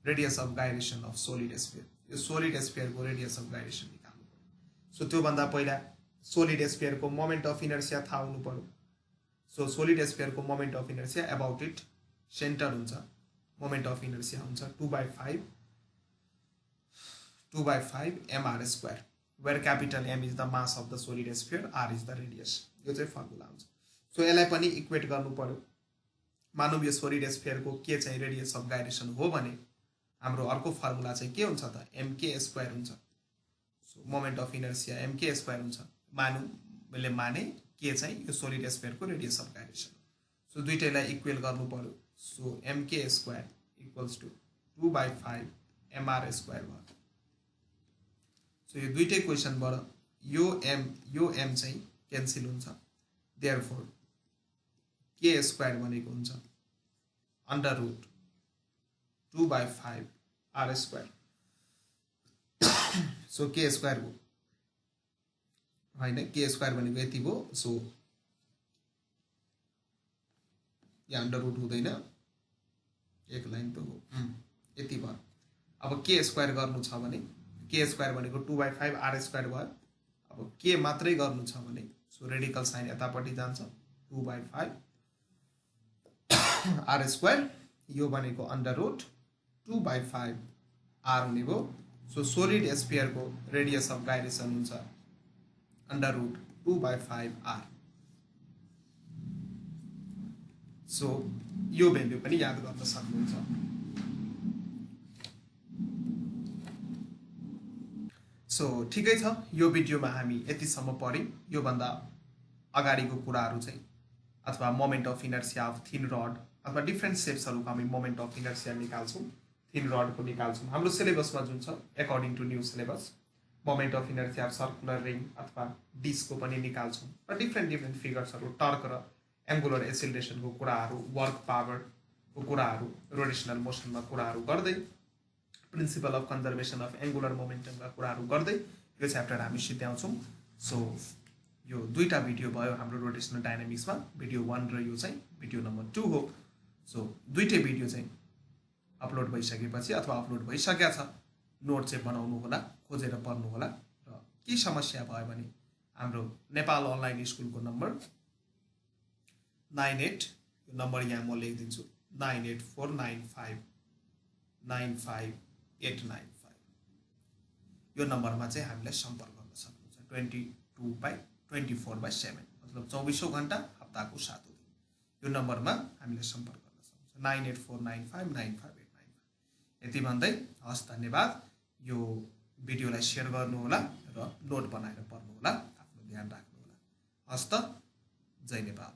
radius of gyration of solid sphere यो सोलिड स्फियर को रेडियस अफ गाइरेसन निकाल्नु पर्यो सो त्यो भन्दा पहिला सोलिड स्फियर को मोमेन्ट अफ इनर्सिया थाहा हुनु पर्यो सो सोलिड स्फियर को moment of inertia about it centre हुन्छ मोमेन्ट अफ इनर्सिया हुन्छ 2/5 mr square where capital m is the mass of the solid sphere r is the radius यो चाहिँ फर्मुला हुन्छ सो यसलाई पनि इक्वेट गर्नु पर्यो मानव यो सोलिड स्फियर को के चाहिँ रेडियस अफ गाइरेसन हो भने हाम्रो अर्को फर्मुला चाहिँ के हुन्छ त mk स्क्वायर हुन्छ so moment of inertia mk square हुन्छ मैले माने के चाहिँ यो सोलिड स्फियर को रेडियस अफ गाइरेसन सो दुईटैलाई इक्वल गर्नु पर्यो so mk square equals to 2/5 mr square भयो सो यो दुईटै क्वेशनबाट यो m चाहिँ क्यान्सल हुन्छ देयरफोर k स्क्वायर भनेको हुन्छ under root 2/5 r square so k square हो हैन k स्क्वायर भनेको यति भयो सो यहाँ अन्डर रुट हुँदैन एक लाइन त हो यति भयो अब k स्क्वायर गर्नु छ भने k स्क्वायर भनेको 2/5 r स्क्वायर भयो अब k मात्रै गर्नु छ भने सो रेडिकल साइन यतापट्टि जान्छ 2/5 r स्क्वायर यो भनेको अन्डर रुट 2/5 r हुने भयो सो सोलिड स्फियर को रेडियस अफ गाइरेसन हुन्छ अंडर रूट 2/5 r सो यो भ्यालु पनि याद गर्न सक्नुहुन्छ सो ठिकै छ यो भिडियोमा हामी यतिसम्म पढ्यौं यो भन्दा अगाडिको कुराहरु चाहिँ अथवा moment of inertia of thin rod अथवा डिफरेंट शेप्सहरुको हामी मोमेन्ट अफ इनर्सिया निकाल्छौं थिन रड को निकाल्छौं हाम्रो सिलेबसमा जुन छ according to new syllabus moment of inertia of circular ring अथवा डिस्क को पनि निकाल्छौं र डिफरेंट फिगर्सहरु टर्क र एंगुलर एसिलेरेसन को कुराहरु वर्क पावर को कुराहरु रोटेशनल मोसनमा कुराहरु गर्दै principal of conservation of angular momentum का कुराहरु गर्दै यो च्याप्टर हामी सिध्याउँछौं सो यो दुईटा भिडियो भयो हाम्रो रोटेशनल डायनामिक्समा भिडियो 1 र यो चाहिँ भिडियो नम्बर 2 हो सो दुईटै भिडियो चाहिँ अपलोड भइसकेपछि अथवा अपलोड भइसकेको छ नोट चाहिँ बनाउनु होला खोजेर पढ्नु होला र के समस्या भयो भने हाम्रो नेपाल अनलाइन स्कुलको नम्बर 98 यो नम्बर यहाँ म लेखिदिन्छु 9849595895 यो नम्बरमा चाहिँ हामीलाई सम्पर्क गर्न सक्नुहुन्छ 22/24/7 मतलब 24औं घण्टा हप्ताको 7औं दिन यो नम्बरमा हामीलाई सम्पर्क गर्न सक्नुहुन्छ 9849595895 यति भन्दै हस् धन्यवाद यो भिडियोलाई शेयर गर्नु होला र नोट बनाएर पढ्नु होला आफ्नो ध्यान राख्नु होला हस् त जय नेपाल।